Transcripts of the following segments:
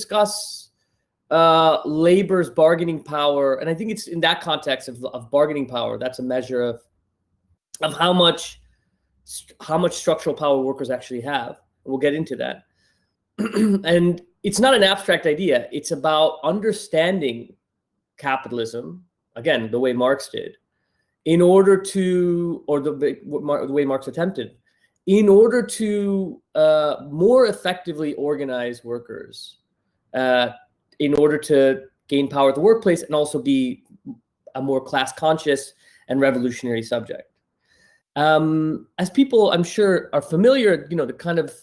discuss labor's bargaining power, and I think it's in that context of bargaining power. That's a measure of how much structural power workers actually have. We'll get into that. And it's not an abstract idea. It's about understanding capitalism, again, the way Marx did, in order to, or the way Marx attempted, in order to more effectively organize workers, in order to gain power at the workplace and also be a more class conscious and revolutionary subject. As people, I'm sure, are familiar, the kind of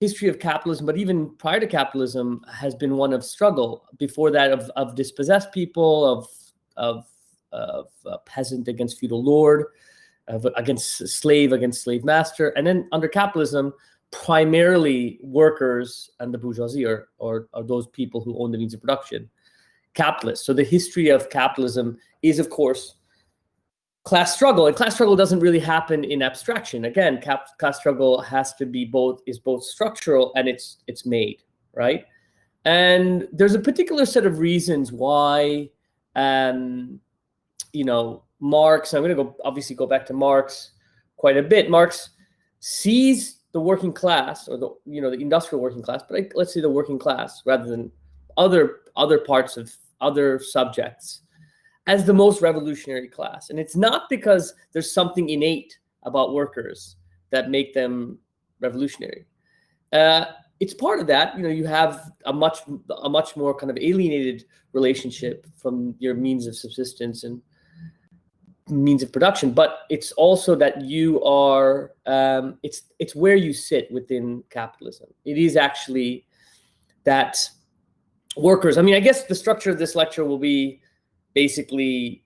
history of capitalism, but even prior to capitalism, has been one of struggle. Before that, of dispossessed people, of peasant against feudal lord, against slave master, and then under capitalism, primarily workers and the bourgeoisie, or those people who own the means of production, capitalists. So the history of capitalism is, of course, class struggle, and class struggle doesn't really happen in abstraction. Again, class struggle has to be both structural and it's made, right? And there's a particular set of reasons why, Marx. I'm going to obviously go back to Marx quite a bit. Marx sees the working class, or the industrial working class, but let's say the working class rather than other parts of other subjects, as the most revolutionary class. And it's not because there's something innate about workers that make them revolutionary. It's part of that. You have a much more kind of alienated relationship from your means of subsistence and means of production, but it's also that you are, it's where you sit within capitalism. It is actually that workers, I guess the structure of this lecture will be basically,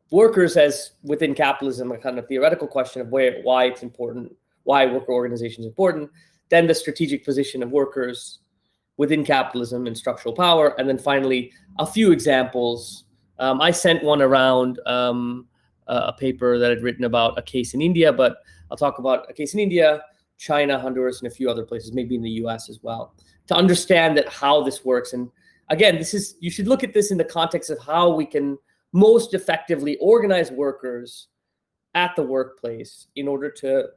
workers as within capitalism, a kind of theoretical question of why it's important, why worker organization is important, then the strategic position of workers within capitalism and structural power, and then finally a few examples. I sent one around, a paper that I'd written about a case in India, but I'll talk about a case in India, China, Honduras, and a few other places, maybe in the US as well, to understand that how this works. And again, you should look at this in the context of how we can most effectively organize workers at the workplace in order to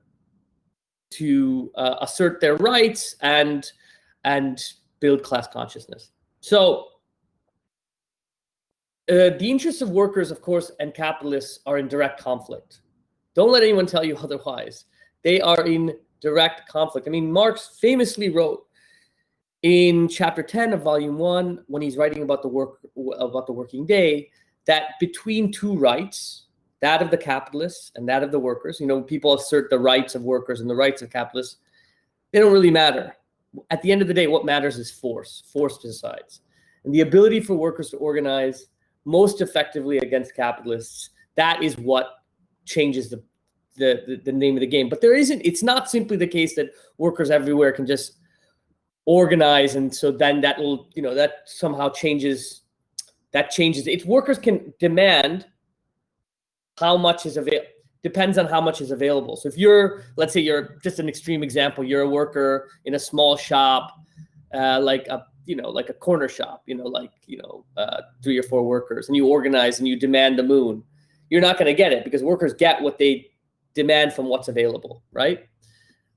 assert their rights and build class consciousness. So the interests of workers, of course, and capitalists are in direct conflict. Don't let anyone tell you otherwise. They are in direct conflict. Marx famously wrote in chapter 10 of volume 1, when he's writing about the working day, that between two rights, that of the capitalists and that of the workers, people assert the rights of workers and the rights of capitalists, they don't really matter. At the end of the day, what matters is force. Force decides. And the ability for workers to organize most effectively against capitalists, that is what changes the name of the game. But it's not simply the case that workers everywhere can just organize, and so then that will, that somehow changes. It's workers can demand how much is available. Depends on how much is available. So if let's say you're just an extreme example, you're a worker in a small shop, like a corner shop, 3 or 4 workers, and you organize and you demand the moon, you're not going to get it, because workers get what they demand from what's available, right?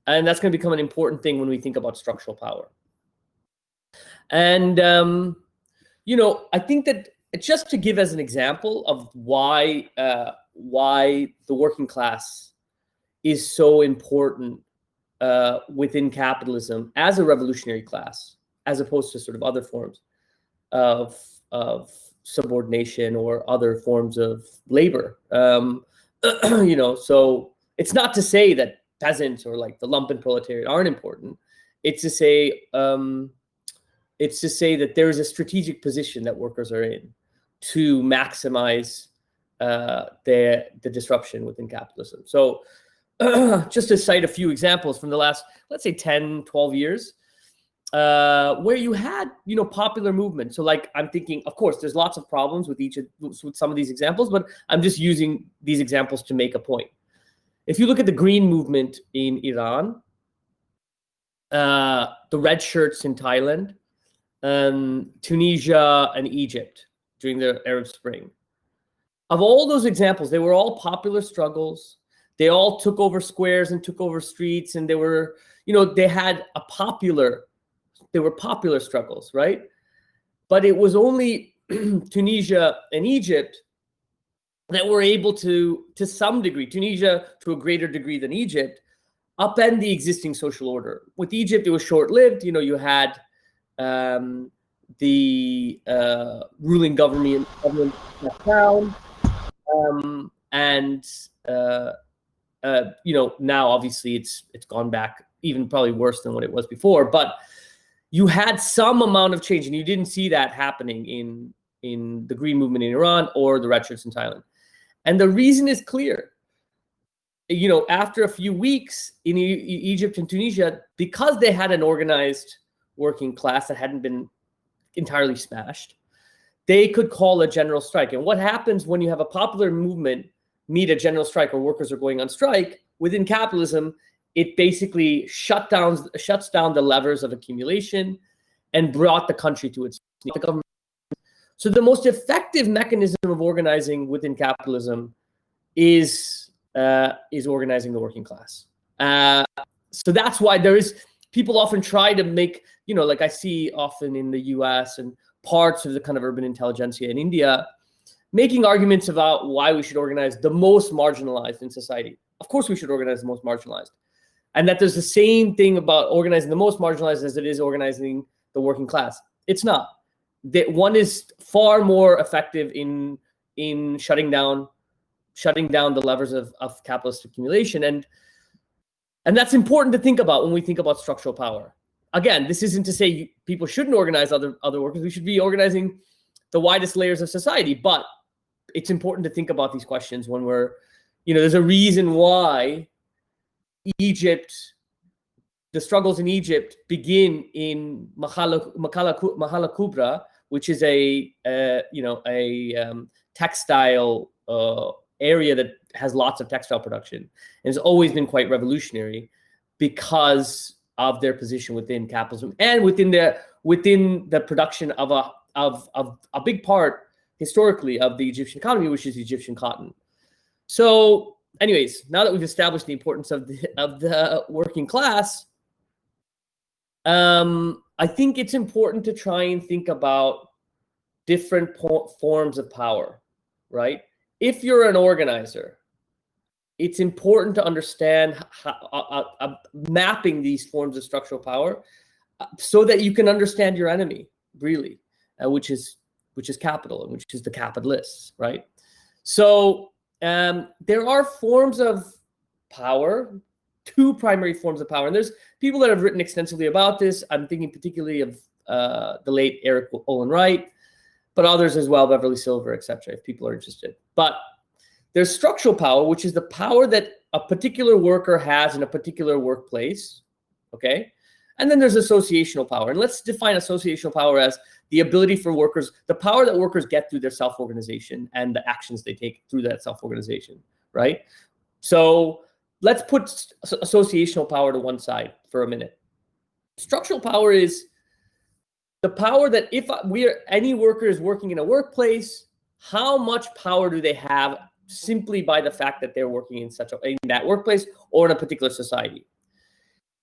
And that's going to become an important thing when we think about structural power. And, I think that just to give as an example of why the working class is so important within capitalism as a revolutionary class, as opposed to sort of other forms of subordination or other forms of labor. So it's not to say that peasants or like the lumpen proletariat aren't important. It's to say that there is a strategic position that workers are in to maximize the disruption within capitalism. So just to cite a few examples from the last, let's say 10, 12 years, where you had, popular movement. So like, I'm thinking, of course, there's lots of problems with some of these examples, but I'm just using these examples to make a point. If you look at the Green movement in Iran, the red shirts in Thailand, Tunisia, and Egypt during the Arab Spring. Of all those examples, they were all popular struggles. They all took over squares and took over streets, and they were, they had they were popular struggles, right? But it was only Tunisia and Egypt that were able to some degree, Tunisia to a greater degree than Egypt, upend the existing social order. With Egypt, it was short-lived. You had the ruling government down, and now obviously it's gone back even probably worse than what it was before. But you had some amount of change, and you didn't see that happening in the Green Movement in Iran or the red shirts in Thailand. And the reason is clear. After a few weeks in Egypt and Tunisia, because they had an organized working class that hadn't been entirely smashed, they could call a general strike. And what happens when you have a popular movement meet a general strike, or workers are going on strike within capitalism? It basically shuts down the levers of accumulation and brought the country to its knees. So the most effective mechanism of organizing within capitalism is organizing the working class. So that's why people often try to make, like I see often in the US and parts of the kind of urban intelligentsia in India, making arguments about why we should organize the most marginalized in society. Of course we should organize the most marginalized. And that there's the same thing about organizing the most marginalized as it is organizing the working class. It's not. That one is far more effective in shutting down the levers of capitalist accumulation. And that's important to think about when we think about structural power. Again, this isn't to say people shouldn't organize other workers. We should be organizing the widest layers of society. But it's important to think about these questions when we're, there's a reason why the struggles in Egypt begin in Makhala Kubra, which is a textile area that has lots of textile production, and has always been quite revolutionary because of their position within capitalism and within the production of a big part historically of the Egyptian economy, which is Egyptian cotton. So anyways, now that we've established the importance of the working class, I think it's important to try and think about different forms of power, right? If you're an organizer, it's important to understand mapping these forms of structural power so that you can understand your enemy, really, which is capital, and which is the capitalists, right? So there are forms of power, two primary forms of power, and there's people that have written extensively about this. I'm thinking particularly of the late Eric Olin Wright, but others as well, Beverly Silver, etc., if people are interested. But there's structural power, which is the power that a particular worker has in a particular workplace, okay? And then there's associational power. And let's define associational power as the ability for workers, the power that workers get through their self-organization and the actions they take through that self-organization, right? So let's put associational power to one side for a minute. Structural power is the power that if any worker is working in a workplace, how much power do they have simply by the fact that they're working in that workplace or in a particular society?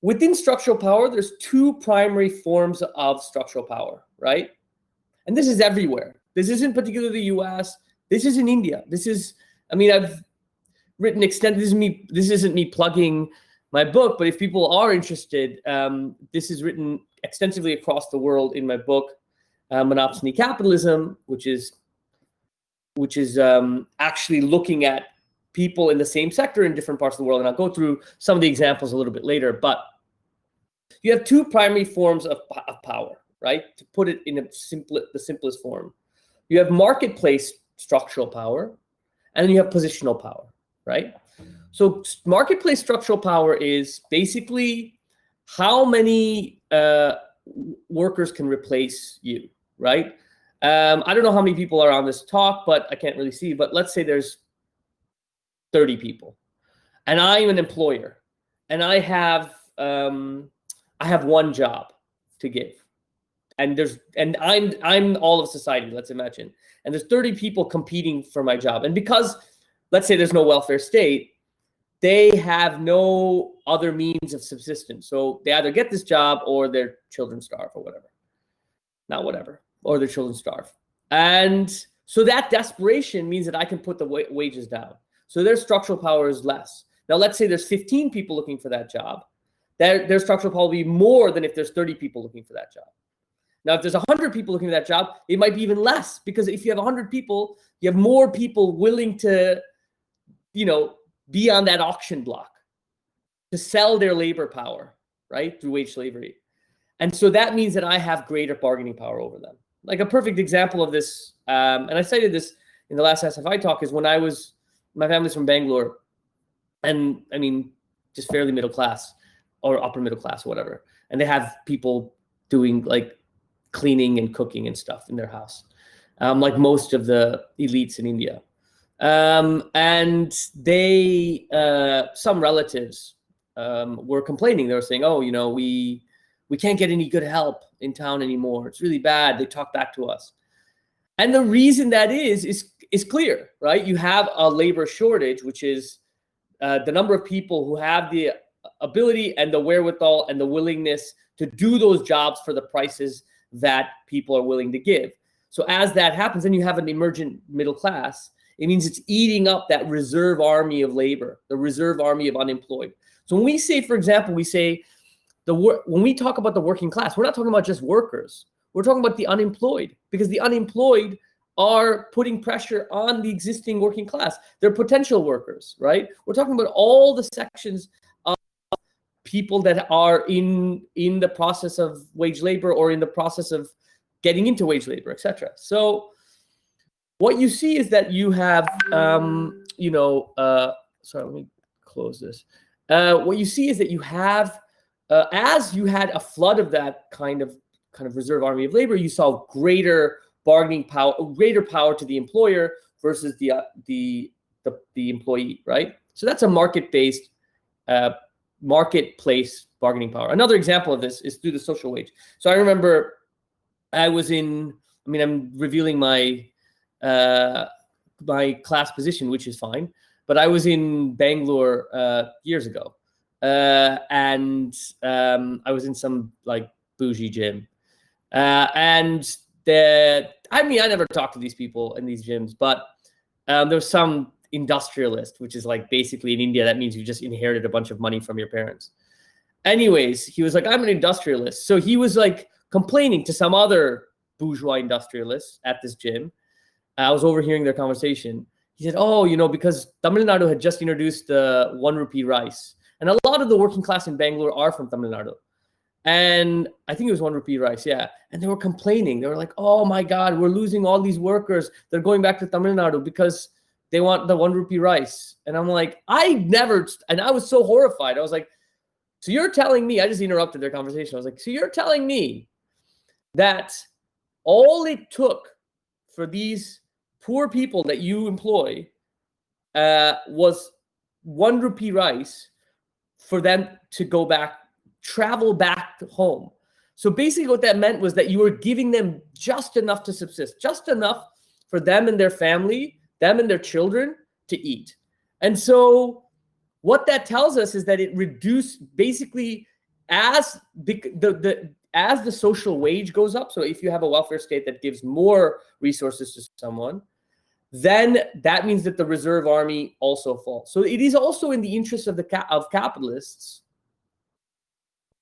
Within structural power, there's two primary forms of structural power, right? And this is everywhere. This isn't particularly the US. This is in India. I've written extensively. This isn't me plugging my book, but if people are interested, this is written extensively across the world in my book, Monopsony, Capitalism, which is actually looking at people in the same sector in different parts of the world. And I'll go through some of the examples a little bit later. But you have two primary forms of power, right? To put it in the simplest form. You have marketplace structural power, and then you have positional power, right? So marketplace structural power is basically how many workers can replace you, right? I don't know how many people are on this talk, but I can't really see. But let's say there's 30 people, and I'm an employer, and I have I have one job to give. And I'm all of society, let's imagine. And there's 30 people competing for my job. And because, let's say there's no welfare state, they have no other means of subsistence. So they either get this job or their children starve or whatever. Not whatever, or their children starve. And so that desperation means that I can put the wages down. So their structural power is less. Now, let's say there's 15 people looking for that job. Their structural power will be more than if there's 30 people looking for that job. Now, if there's 100 people looking for that job, it might be even less, because if you have 100 people, you have more people willing to, be on that auction block to sell their labor power, right, through wage slavery. And so that means that I have greater bargaining power over them. Like a perfect example of this, and I cited this in the last SFI talk, is when my family's from Bangalore, and I mean, just fairly middle class or upper middle class, whatever. And they have people doing like cleaning and cooking and stuff in their house, like most of the elites in India. And they, some relatives were complaining. They were saying, oh, we can't get any good help in town anymore. It's really bad. They talk back to us. And the reason that is clear, right? You have a labor shortage, which is the number of people who have the ability and the wherewithal and the willingness to do those jobs for the prices that people are willing to give. So as that happens, then you have an emergent middle class. It means it's eating up that reserve army of labor, the reserve army of unemployed. So when we say, for example, when we talk about the working class, we're not talking about just workers. We're talking about the unemployed, because the unemployed are putting pressure on the existing working class. They're potential workers, right? We're talking about all the sections of people that are in the process of wage labor or in the process of getting into wage labor, etc. So what you see is that you have, sorry, let me close this. What you see is that you have, as you had a flood of that kind of reserve army of labor, you saw greater bargaining power, greater power to the employer versus the employee, right? So that's a market-based, marketplace bargaining power. Another example of this is through the social wage. So I remember I'm revealing my class position, which is fine, but I was in Bangalore years ago, and I was in some like bougie gym, and I never talked to these people in these gyms, but there was some industrialist, which is like basically in India, that means you just inherited a bunch of money from your parents. Anyways, he was like, I'm an industrialist. So he was like complaining to some other bourgeois industrialists at this gym. I was overhearing their conversation. He said, oh, because Tamil Nadu had just introduced the 1 rupee rice. And a lot of the working class in Bangalore are from Tamil Nadu. And I think it was 1 rupee rice, yeah. And they were complaining. They were like, oh my God, we're losing all these workers. They're going back to Tamil Nadu because they want the 1 rupee rice. And I'm like, and I was so horrified. I was like, so you're telling me, I just interrupted their conversation. I was like, so you're telling me that all it took for these poor people that you employ was 1 rupee rice for them to travel back home. So basically what that meant was that you were giving them just enough to subsist, just enough for them and their family, them and their children to eat. And so what that tells us is that it reduced basically as the social wage goes up. So if you have a welfare state that gives more resources to someone, then that means that the reserve army also falls. So it is also in the interest of capitalists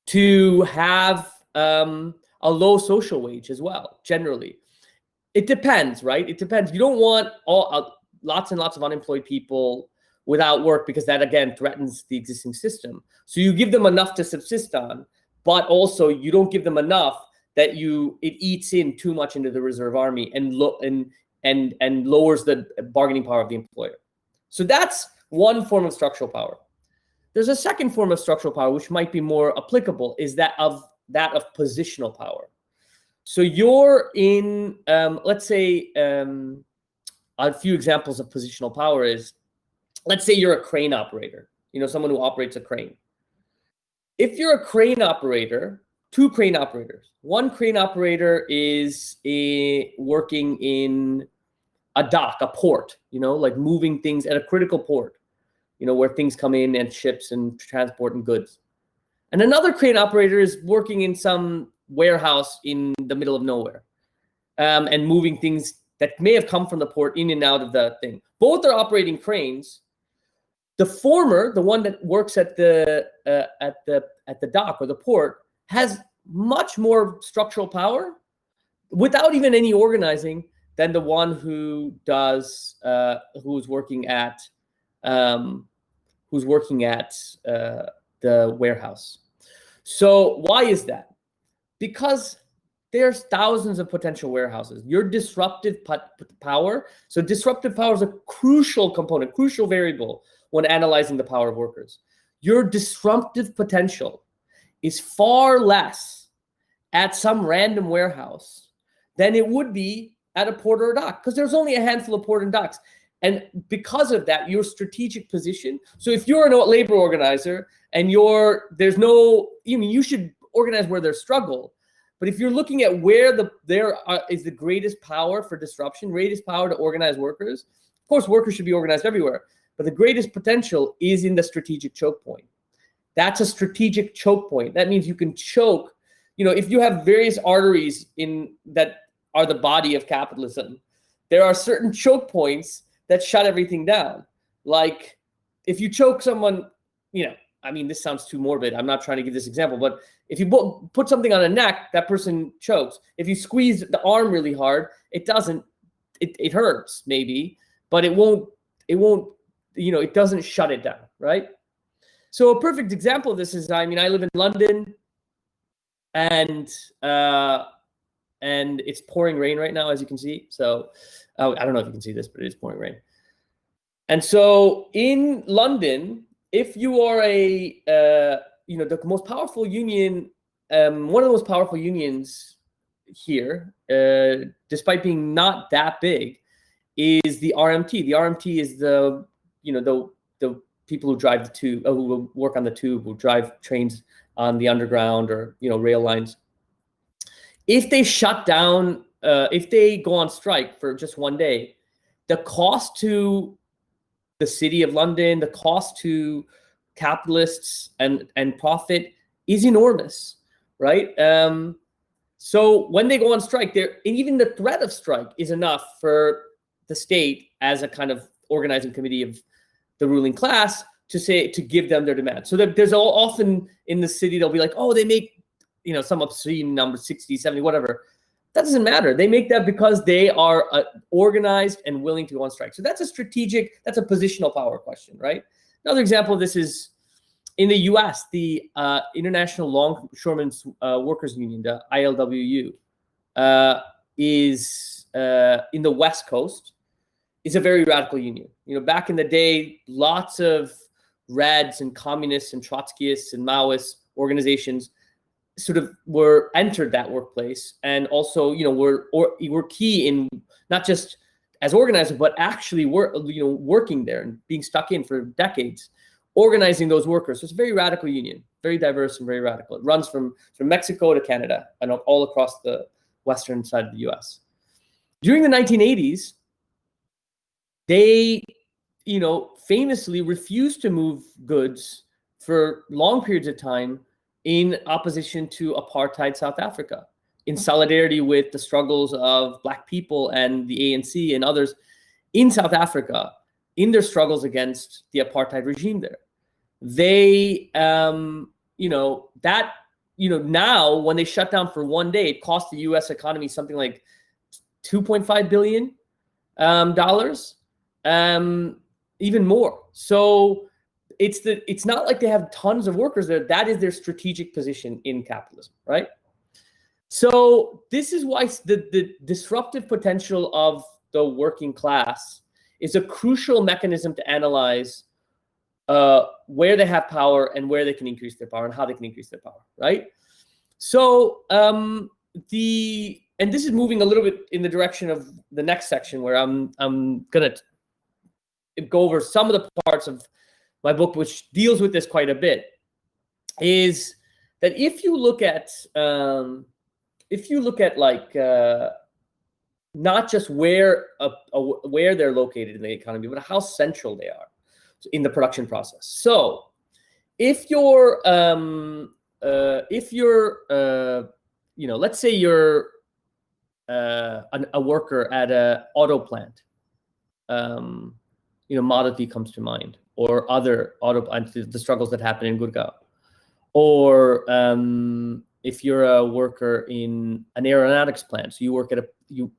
to have a low social wage as well. Generally, it depends, right? It depends. You don't want lots and lots of unemployed people without work, because that again threatens the existing system. So you give them enough to subsist on, but also you don't give them enough that it eats in too much into the reserve army and lowers the bargaining power of the employer. So that's one form of structural power. There's a second form of structural power which might be more applicable, is that of positional power. So you're in, let's say, a few examples of positional power is, let's say you're a crane operator, someone who operates a crane. if you're a crane operator, two crane operators. One crane operator is working in a dock, a port, like moving things at a critical port, where things come in and ships and transport and goods. And another crane operator is working in some warehouse in the middle of nowhere, and moving things that may have come from the port in and out of the thing. Both are operating cranes. The former, the one that works at the dock or the port, has much more structural power without even any organizing than the one who's working at the warehouse. So why is that? Because there's thousands of potential warehouses. Your disruptive power. So disruptive power is a crucial component, crucial variable when analyzing the power of workers. Your disruptive potential is far less at some random warehouse than it would be at a port or a dock, because there's only a handful of port and docks. And because of that, your strategic position. So if you're a labor organizer and you should organize where there's struggle. But if you're looking at where there is the greatest power for disruption, greatest power to organize workers, of course, workers should be organized everywhere. But the greatest potential is in the strategic choke point. That's a strategic choke point. That means you can choke. If you have various arteries that are the body of capitalism, there are certain choke points that shut everything down. Like if you choke someone, this sounds too morbid. I'm not trying to give this example, but if you put something on a neck, that person chokes. If you squeeze the arm really hard, it doesn't. It hurts maybe, but it won't. It doesn't shut it down, right? So a perfect example of this is, I live in London, and it's pouring rain right now, as you can see. So I don't know if you can see this, but it is pouring rain. And so in London, if you are the most powerful union, one of the most powerful unions here, despite being not that big, is the RMT. The RMT is the people who drive the tube, who work on the tube, who drive trains on the underground or rail lines. If they shut down, if they go on strike for just one day, the cost to the city of London, the cost to capitalists and profit is enormous, right? So when they go on strike, even the threat of strike is enough for the state as a kind of organizing committee of the ruling class to give them their demand. So there's often in the city, they'll be like, oh, they make, some obscene number, 60, 70, whatever. That doesn't matter. They make that because they are organized and willing to go on strike. So that's a positional power question, right? Another example of this is in the US, the International Longshoremen's Workers Union, the ILWU, is in the West Coast. It's a very radical union. Back in the day, lots of Reds and communists and Trotskyists and Maoist organizations sort of entered that workplace, and also were key in not just as organizers, but actually working there and being stuck in for decades, organizing those workers. So it's a very radical union, very diverse and very radical. It runs from Mexico to Canada and all across the western side of the US. During the 1980s, they famously refused to move goods for long periods of time in opposition to apartheid South Africa, in solidarity with the struggles of Black people and the ANC and others in South Africa, in their struggles against the apartheid regime there. They, now when they shut down for one day, it cost the US economy something like $2.5 billion, even more. So it's not like they have tons of workers there. That is their strategic position in capitalism, right? So this is why the disruptive potential of the working class is a crucial mechanism to analyze where they have power and where they can increase their power and how they can increase their power, right? So and this is moving a little bit in the direction of the next section, where I'm gonna go over some of the parts of my book which deals with this quite a bit. is that if you look at like not just where they're located in the economy, but how central they are in the production process. So if you're let's say you're a worker at an auto plant, Maruti comes to mind, or other auto plants, the struggles that happen in Gurgaon, or if you're a worker in an aeronautics plant, so you work at you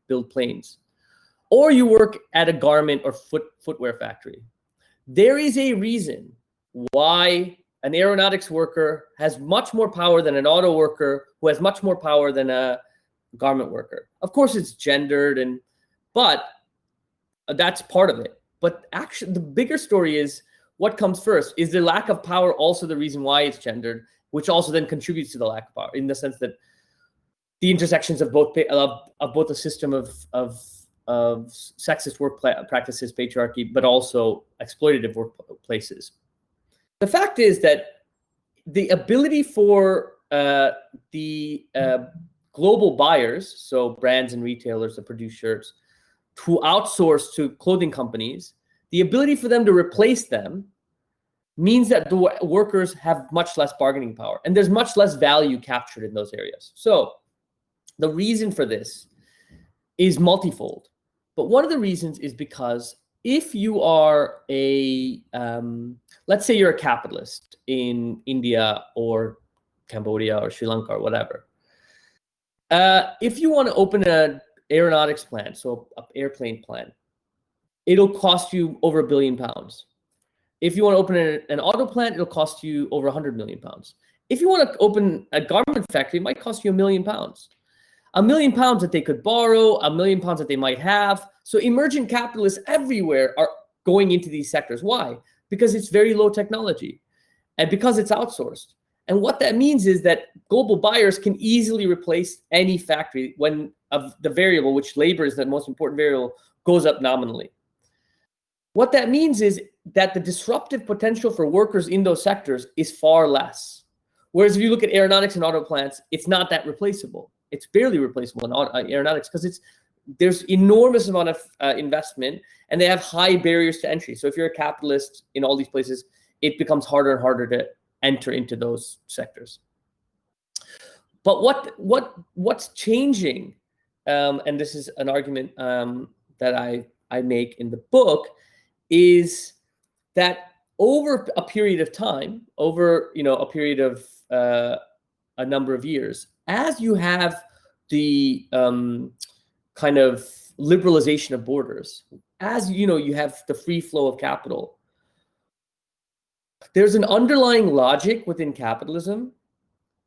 build planes, or you work at a garment or footwear factory. There is a reason why an aeronautics worker has much more power than an auto worker, who has much more power than a garment worker. Of course, it's gendered, but that's part of it. But actually, the bigger story is what comes first. Is the lack of power also the reason why it's gendered, which also then contributes to the lack of power, in the sense that the intersections of both a system of sexist work practices, patriarchy, but also exploitative workplaces. The fact is that the ability for the global buyers, so brands and retailers that produce shirts, to outsource to clothing companies, the ability for them to replace them means that the workers have much less bargaining power, and there's much less value captured in those areas. So the reason for this is multifold, but one of the reasons is because if you are let's say you're a capitalist in India or Cambodia or Sri Lanka or whatever, if you want to open an aeronautics plant, so an airplane plant, it'll cost you over £1 billion. If you want to open an auto plant, it'll cost you over £100 million. If you want to open a garment factory, it might cost you £1 million. £1 million that they could borrow, £1 million that they might have. So emergent capitalists everywhere are going into these sectors. Why? Because it's very low technology and because it's outsourced. And what that means is that global buyers can easily replace any factory when the variable, which labor is the most important variable, goes up nominally. What that means is that the disruptive potential for workers in those sectors is far less. Whereas if you look at aeronautics and auto plants, it's not that replaceable. It's barely replaceable in aeronautics because there's enormous amount of investment, and they have high barriers to entry. So if you're a capitalist in all these places, it becomes harder and harder to enter into those sectors. But what's changing, and this is an argument that I make in the book, is that over a period of time, over a period of a number of years, as you have the kind of liberalization of borders, as you have the free flow of capital, there's an underlying logic within capitalism,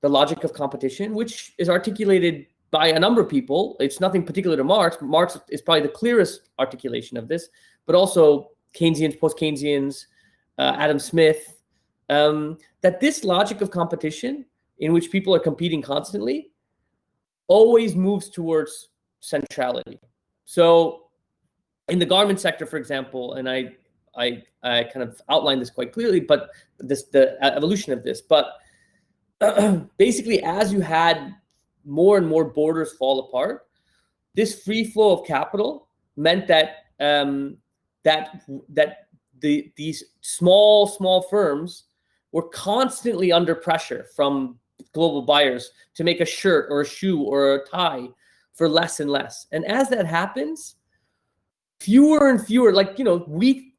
the logic of competition, which is articulated by a number of people. It's nothing particular to Marx. Marx is probably the clearest articulation of this, but also Keynesians, post-Keynesians, Adam Smith, that this logic of competition, in which people are competing constantly, always moves towards centrality. So in the garment sector, for example, and I kind of outlined this quite clearly, but the evolution of this, but basically as you had more and more borders fall apart, this free flow of capital meant that these small firms were constantly under pressure from global buyers to make a shirt or a shoe or a tie for less and less. And as that happens, fewer and fewer, weak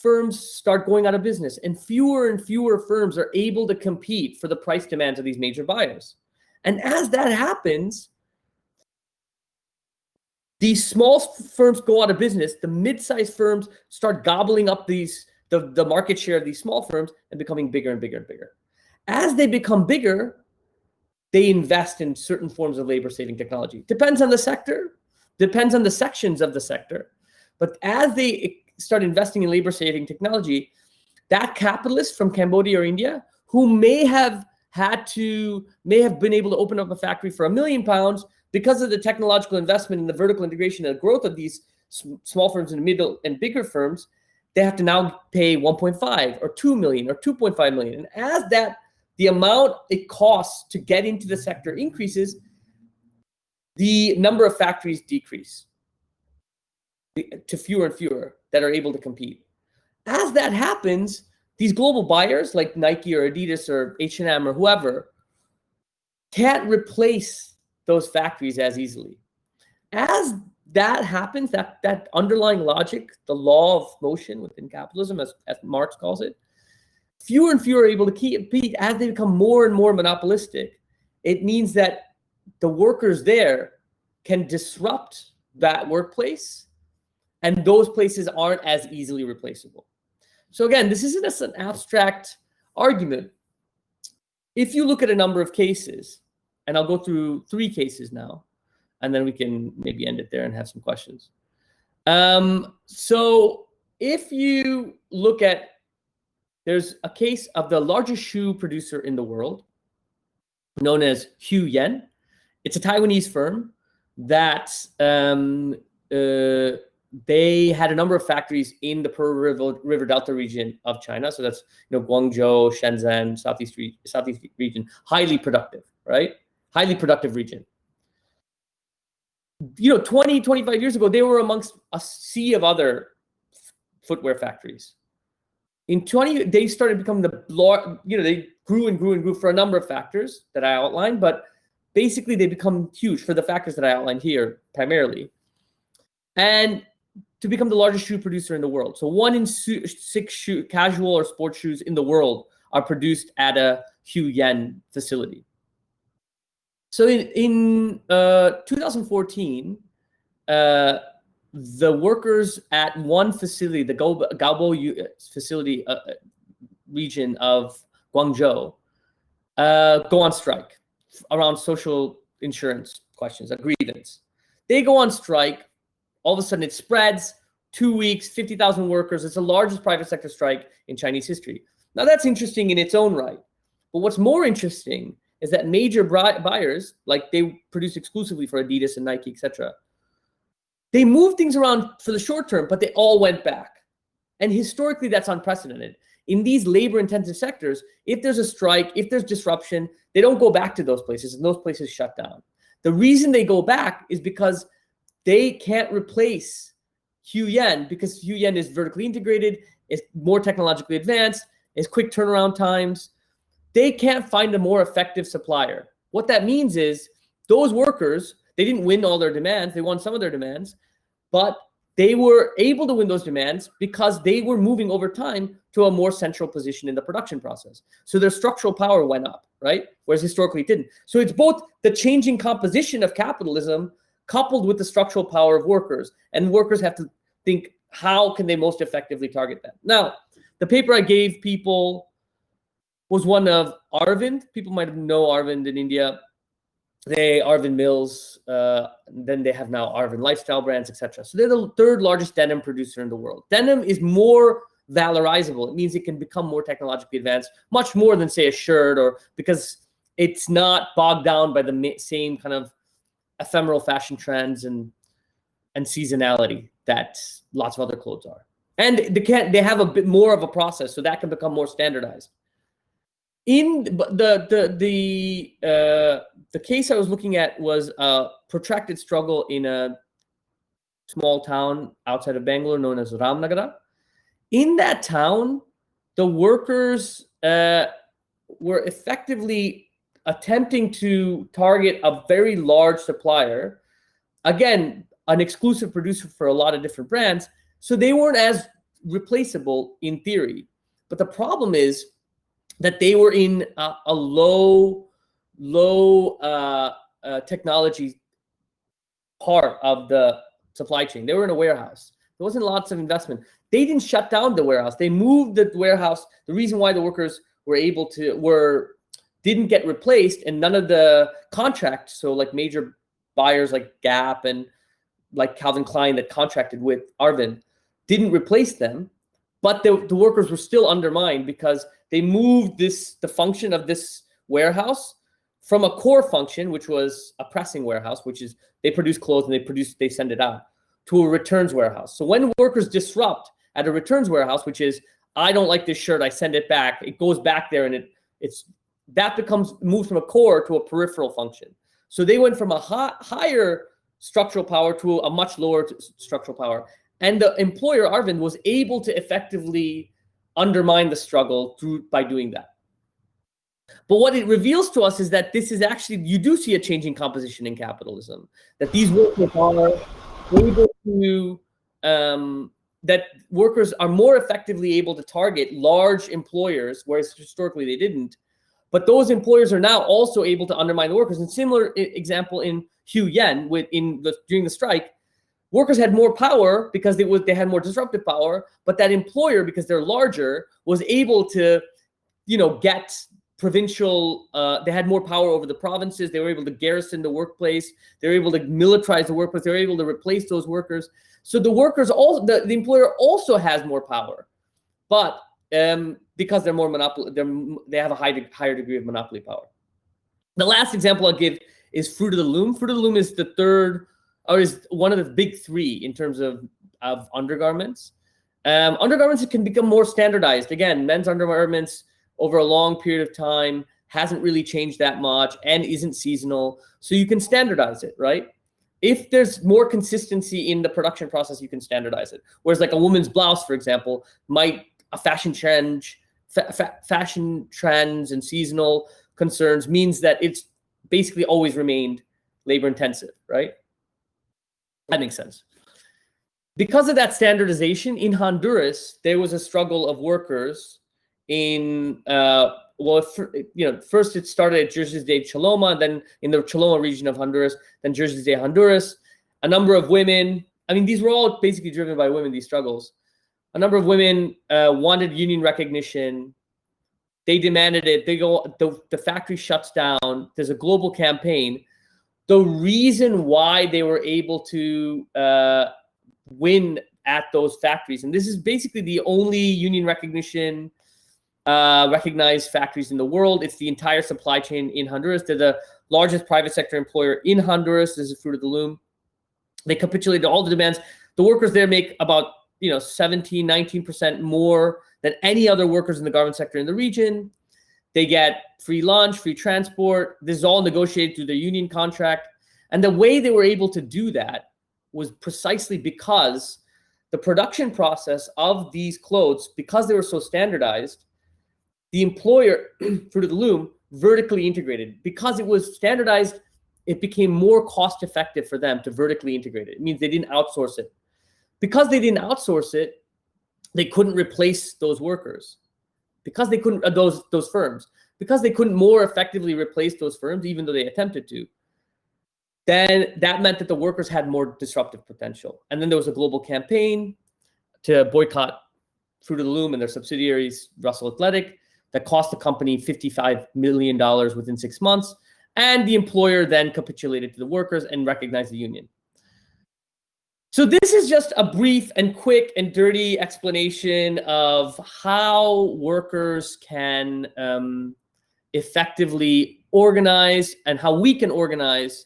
firms start going out of business, and fewer firms are able to compete for the price demands of these major buyers. And as that happens, these small firms go out of business. The mid-sized firms start gobbling up the market share of these small firms and becoming bigger and bigger and bigger. As they become bigger, they invest in certain forms of labor-saving technology. Depends on the sector, depends on the sections of the sector. But as they start investing in labor-saving technology, that capitalist from Cambodia or India, who may have been able to open up a factory for £1 million because of the technological investment and the vertical integration and the growth of these small firms and middle and bigger firms, they have to now pay 1.5 or 2 million or 2.5 million. And as the amount it costs to get into the sector increases, the number of factories decrease to fewer and fewer that are able to compete. As that happens, these global buyers like Nike or Adidas or H&M or whoever can't replace those factories as easily. As that happens, that underlying logic, the law of motion within capitalism, as Marx calls it, fewer and fewer are able to compete as they become more and more monopolistic. It means that the workers there can disrupt that workplace, and those places aren't as easily replaceable. So again, this isn't just an abstract argument. If you look at a number of cases, and I'll go through 3 cases now, and then we can maybe end it there and have some questions. So if you look at, there's a case of the largest shoe producer in the world, known as Hue Yen. It's a Taiwanese firm that they had a number of factories in the Pearl River Delta region of China. So that's Guangzhou, Shenzhen, Southeast region, highly productive, right? Highly productive region. 20, 25 years ago, they were amongst a sea of other footwear factories. They started becoming they grew and grew and grew for a number of factors that I outlined, but basically they become huge for the factors that I outlined here primarily. And to become the largest shoe producer in the world. So 1 in 6 casual or sports shoes in the world are produced at a Hue Yen facility. So in 2014, the workers at one facility, the Gaobo facility region of Guangzhou, go on strike around social insurance questions, a grievance. They go on strike. All of a sudden, it spreads. 2 weeks, 50,000 workers. It's the largest private sector strike in Chinese history. Now, that's interesting in its own right. But what's more interesting is that major buyers, like they produce exclusively for Adidas and Nike, etc., they moved things around for the short term, but they all went back. And historically, that's unprecedented. In these labor-intensive sectors, if there's a strike, if there's disruption, they don't go back to those places, and those places shut down. The reason they go back is because they can't replace Hue Yen, because Hue Yen is vertically integrated, is more technologically advanced, is quick turnaround times. They can't find a more effective supplier. What that means is those workers, they didn't win all their demands. They won some of their demands, but they were able to win those demands because they were moving over time to a more central position in the production process. So their structural power went up, right? Whereas historically it didn't. So it's both the changing composition of capitalism coupled with the structural power of workers. And workers have to think, how can they most effectively target that? Now, the paper I gave people was one of Arvind. People might know Arvind in India. Arvind Mills, then they have now Arvind Lifestyle Brands, etc. So they're the 3rd largest denim producer in the world. Denim is more valorizable. It means it can become more technologically advanced, much more than, say, a shirt, or because it's not bogged down by the same kind of ephemeral fashion trends and seasonality that lots of other clothes are. And they have a bit more of a process, so that can become more standardized. In the case I was looking at was a protracted struggle in a small town outside of Bangalore known as Ramnagara. In that town, the workers were effectively attempting to target a very large supplier, again, an exclusive producer for a lot of different brands, so they weren't as replaceable in theory. But the problem is that they were in a low technology part of the supply chain. They were in a warehouse. There wasn't lots of investment. They didn't shut down the warehouse. They moved the warehouse. The reason why the workers didn't get replaced, and none of the contracts, so like major buyers like Gap and like Calvin Klein that contracted with Arvind, didn't replace them, but the workers were still undermined because they moved the function of this warehouse from a core function, which was a pressing warehouse, which is they produce clothes and they send it out, to a returns warehouse. So when workers disrupt, at a returns warehouse, which is, I don't like this shirt, I send it back. It goes back there, and that moves from a core to a peripheral function. So they went from a higher structural power to a much lower structural power. And the employer, Arvind, was able to effectively undermine the struggle by doing that. But what it reveals to us is that this is actually, you do see a changing composition in capitalism, that these workers are able to, that workers are more effectively able to target large employers, whereas historically they didn't. But those employers are now also able to undermine the workers. And similar example in Huyen, during the strike, workers had more power because they had more disruptive power, but that employer, because they're larger, was able to, get provincial, they had more power over the provinces. They were able to garrison the workplace. They were able to militarize the workplace. They were able to replace those workers. So the workers also, the employer also has more power, but because they're more they have a higher degree of monopoly power. The last example I'll give is Fruit of the Loom. Fruit of the Loom is the third, or is one of the big three in terms of undergarments. Undergarments can become more standardized. Again, men's undergarments over a long period of time hasn't really changed that much and isn't seasonal. So you can standardize it, right? If there's more consistency in the production process, you can standardize it. Whereas like a woman's blouse, for example, fashion trends and seasonal concerns means that it's basically always remained labor intensive, right? That makes sense. Because of that standardization in Honduras, there was a struggle of workers in, first it started at Jersey de Choloma, then in the Choloma region of Honduras, then Jersey de Honduras. A number of women, these were all basically driven by women, these struggles. A number of women wanted union recognition. They demanded it. The factory shuts down. There's a global campaign. The reason why they were able to win at those factories, and this is basically the only union recognition recognized factories in the world. It's the entire supply chain in Honduras. They're the largest private sector employer in Honduras. This is Fruit of the Loom. They capitulated all the demands. The workers there make about 17, 19% more than any other workers in the garment sector in the region. They get free lunch, free transport. This is all negotiated through their union contract. And the way they were able to do that was precisely because the production process of these clothes, because they were so standardized, the employer, Fruit of the Loom, vertically integrated. Because it was standardized, it became more cost effective for them to vertically integrate it. It means they didn't outsource it. Because they didn't outsource it, they couldn't replace those workers. Because they couldn't, those firms, because they couldn't more effectively replace those firms, even though they attempted to, then that meant that the workers had more disruptive potential. And then there was a global campaign to boycott Fruit of the Loom and their subsidiaries, Russell Athletic, that cost the company $55 million within 6 months. And the employer then capitulated to the workers and recognized the union. So this is just a brief and quick and dirty explanation of how workers can effectively organize and how we can organize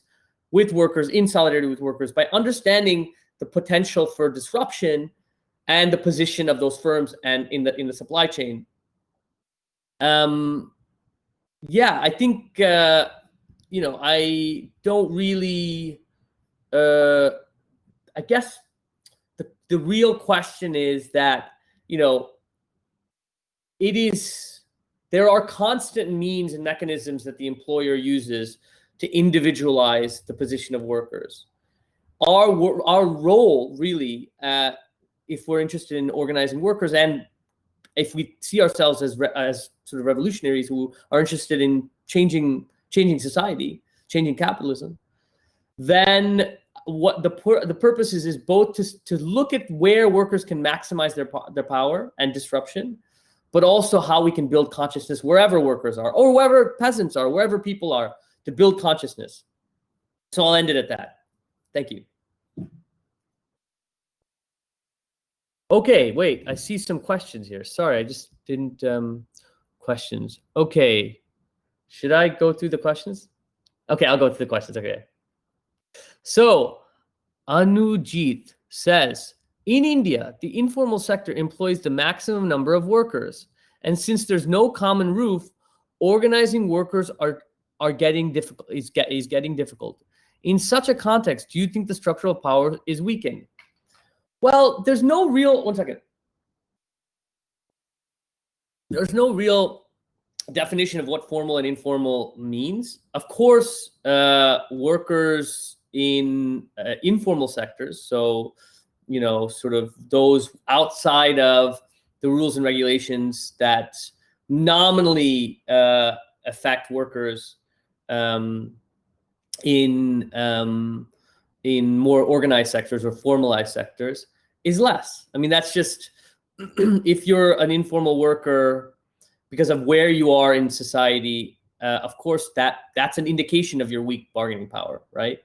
with workers, in solidarity with workers, by understanding the potential for disruption and the position of those firms and in the supply chain. I think I don't really. I guess the real question is that there are constant means and mechanisms that the employer uses to individualize the position of workers. Our role really, if we're interested in organizing workers, and if we see ourselves as sort of revolutionaries who are interested in changing society, changing capitalism, then what the purpose is both to look at where workers can maximize their power and disruption, but also how we can build consciousness wherever workers are, or wherever peasants are, wherever people are, to build consciousness. So I'll end it at that. Thank you. Okay, wait, I see some questions here. Sorry, I just didn't, questions. Okay, should I go through the questions? Okay, I'll go through the questions, okay. So Anujit says, In India, the informal sector employs the maximum number of workers. And since there's no common roof, organizing workers are getting difficult, is getting difficult. In such a context, do you think the structural power is weakened? Well, there's no real, one second. There's no real definition of what formal and informal means. Of course, workers in informal sectors, so, you know, sort of those outside of the rules and regulations that nominally affect workers in more organized sectors or formalized sectors is less. I mean, that's just, if you're an informal worker, because of where you are in society, of course, that's an indication of your weak bargaining power, right?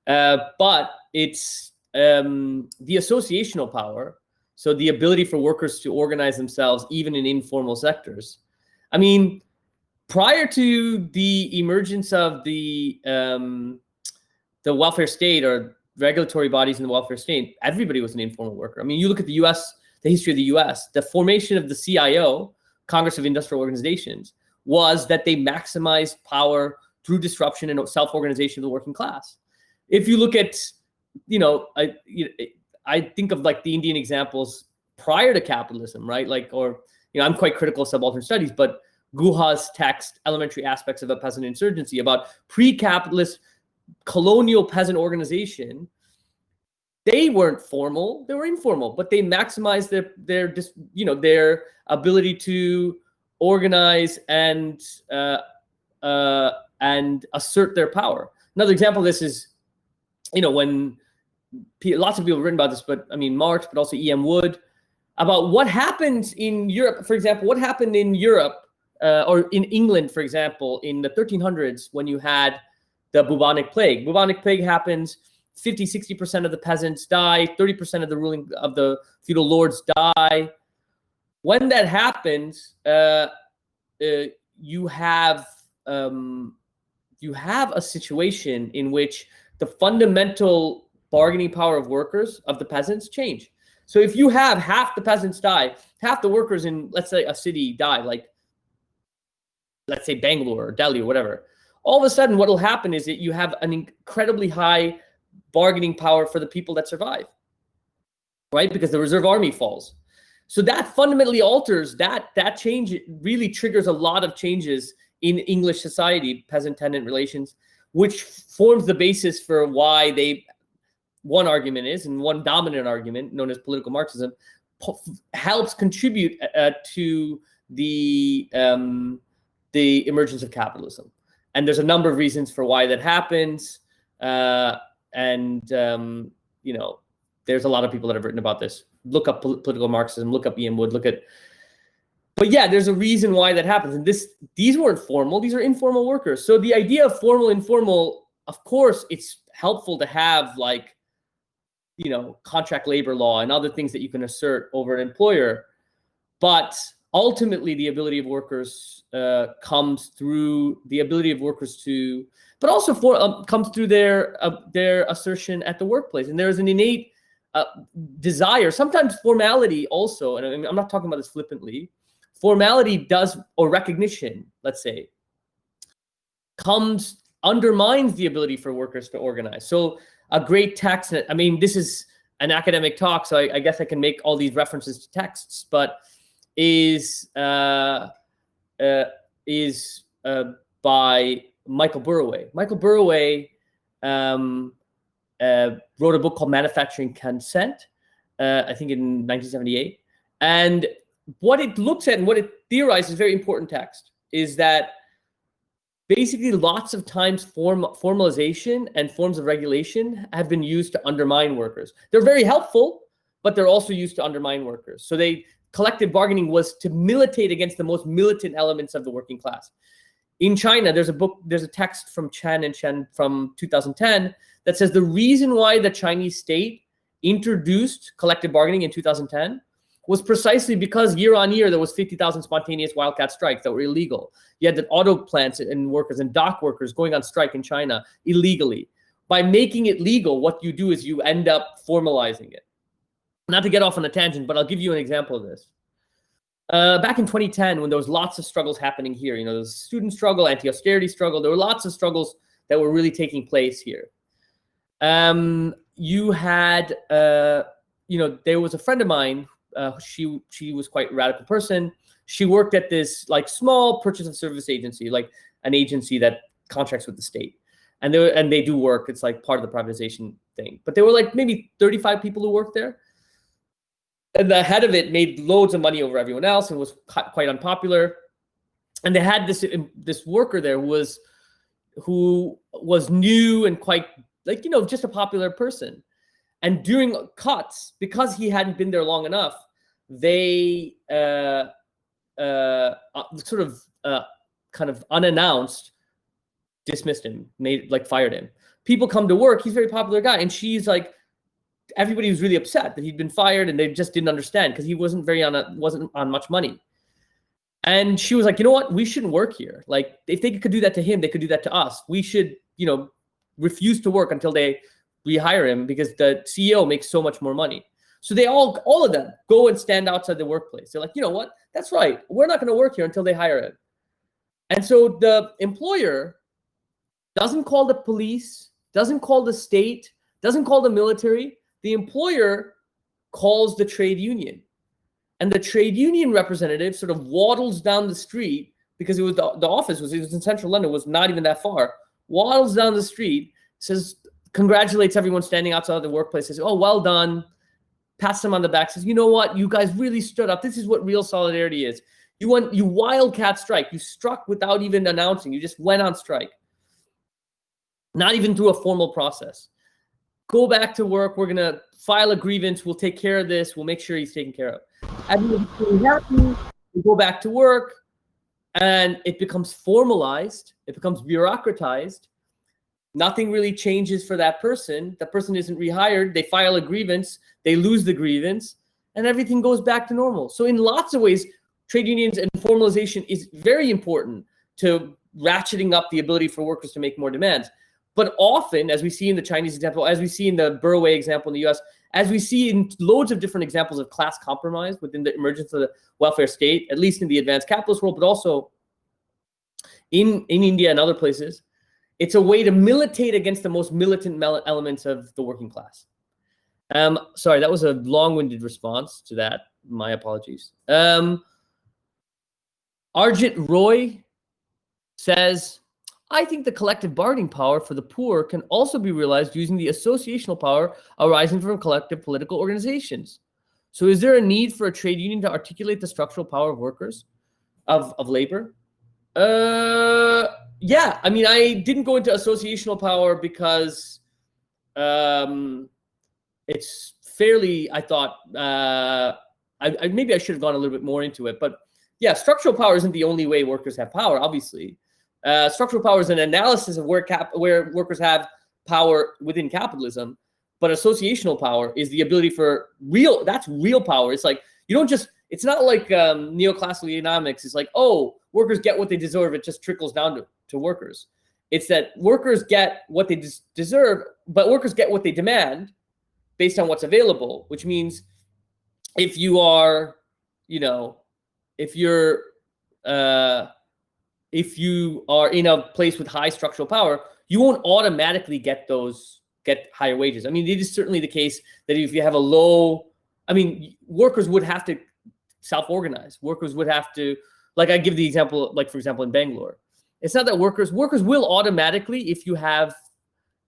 But it's the associational power, so the ability for workers to organize themselves even in informal sectors. I mean, prior to the emergence of the welfare state or regulatory bodies in the welfare state, everybody was an informal worker. I mean, you look at the U.S., the history of the U.S., the formation of the CIO, Congress of Industrial Organizations, was that they maximized power through disruption and self-organization of the working class. If you look at, you know, I think of like the Indian examples prior to capitalism, right? Like, or, you know, I'm quite critical of subaltern studies, but Guha's text, Elementary Aspects of a Peasant Insurgency, about pre-capitalist colonial peasant organization, they weren't formal, they were informal, but they maximized their ability to organize and assert their power. Another example of this is, you know, when lots of people have written about this, but I mean, Marx, but also E.M. Wood, about what happened in Europe. For example, what happened in Europe or in England, for example, in the 1300s when you had the bubonic plague. Bubonic plague happens, 50-60% of the peasants die, 30% of the feudal lords die. When that happens, you have a situation in which the fundamental bargaining power of workers, of the peasants, change. So if you have half the peasants die, half the workers in, let's say, a city die, like, let's say Bangalore or Delhi or whatever, all of a sudden what will happen is that you have an incredibly high bargaining power for the people that survive, right? Because the reserve army falls. So that fundamentally alters, that change really triggers a lot of changes in English society, peasant-tenant relations, which forms the basis for why one argument is, and one dominant argument known as political Marxism, helps contribute to the emergence of capitalism. And there's a number of reasons for why that happens. You know, there's a lot of people that have written about this. Look up political Marxism, look up E.M. Wood, but yeah, there's a reason why that happens. And these weren't formal, these are informal workers. So the idea of formal, informal, of course, it's helpful to have, like, you know, contract labor law and other things that you can assert over an employer. But ultimately, the ability of workers comes through the ability of workers to, but also comes through their assertion at the workplace. And there's an innate desire, sometimes formality also, and I'm not talking about this flippantly, formality does, or recognition, let's say, undermines the ability for workers to organize. So a great text, I mean, this is an academic talk, so I guess I can make all these references to texts, but is by Michael Burroway. Michael Burroway wrote a book called Manufacturing Consent, I think in 1978. And what it looks at and what it theorizes, very important text, is that basically lots of times formalization and forms of regulation have been used to undermine workers. They're very helpful, but they're also used to undermine workers. So collective bargaining was to militate against the most militant elements of the working class. In China, there's a text from Chen and Chen from 2010 that says the reason why the Chinese state introduced collective bargaining in 2010 was precisely because year on year there was 50,000 spontaneous wildcat strikes that were illegal. You had the auto plants and workers and dock workers going on strike in China illegally. By making it legal, what you do is you end up formalizing it. not to get off on a tangent, but I'll give you an example of this. Back in 2010, when there was lots of struggles happening here, there was student struggle, anti-austerity struggle, there were lots of struggles that were really taking place here. You had, there was a friend of mine. She was quite a radical person. She worked at this like small purchase of service agency, like an agency that contracts with the state, and they do work. It's like part of the privatization thing. But there were like maybe 35 people who worked there. And the head of it made loads of money over everyone else and was quite unpopular. And they had this worker there who was new and quite like, just a popular person. And during cuts, because he hadn't been there long enough, they kind of unannounced dismissed him, fired him. People come to work. He's a very popular guy. And she's like, everybody was really upset that he'd been fired, and they just didn't understand because he wasn't on much money. And she was like, you know what? We shouldn't work here. Like, if they could do that to him, they could do that to us. We should, refuse to work until they rehire him because the CEO makes so much more money. So they all of them go and stand outside the workplace. They're like, you know what? That's right. We're not going to work here until they hire him. And so the employer doesn't call the police, doesn't call the state, doesn't call the military. The employer calls the trade union, and the trade union representative sort of waddles down the street because it was the office was in central London, was not even that far. Waddles down the street, says, congratulates everyone standing outside the workplace, says, "Oh, well done." Pats them on the back, says, "You know what? You guys really stood up. This is what real solidarity is. You wildcat strike. You struck without even announcing. You just went on strike, not even through a formal process. Go back to work. We're going to file a grievance. We'll take care of this. We'll make sure he's taken care of." Everyone's really happy. We go back to work, and it becomes formalized. It becomes bureaucratized. Nothing really changes for that person. That person isn't rehired. They file a grievance. They lose the grievance, and everything goes back to normal. So in lots of ways, trade unions and formalization is very important to ratcheting up the ability for workers to make more demands. But often, as we see in the Chinese example, as we see in the Burway example in the US, as we see in loads of different examples of class compromise within the emergence of the welfare state, at least in the advanced capitalist world, but also in India and other places, it's a way to militate against the most militant elements of the working class. Sorry, that was a long-winded response to that. My apologies. Arjit Roy says, "I think the collective bargaining power for the poor can also be realized using the associational power arising from collective political organizations. So is there a need for a trade union to articulate the structural power of workers, of labor?" Yeah, I mean, I didn't go into associational power because it's fairly, I thought, maybe I should have gone a little bit more into it. But yeah, structural power isn't the only way workers have power, obviously. Structural power is an analysis of where workers have power within capitalism, but associational power is the ability for that's real power. It's like, it's not like neoclassical economics. It's like, oh, workers get what they deserve. It just trickles down to workers. It's that workers get what they deserve, but workers get what they demand based on what's available, which means if you are, if you are in a place with high structural power, you won't automatically get higher wages. I mean, it is certainly the case that if you have workers would have to self-organize. Workers would have to, like, I give the example, like, for example, in Bangalore, it's not that workers will automatically, if you have,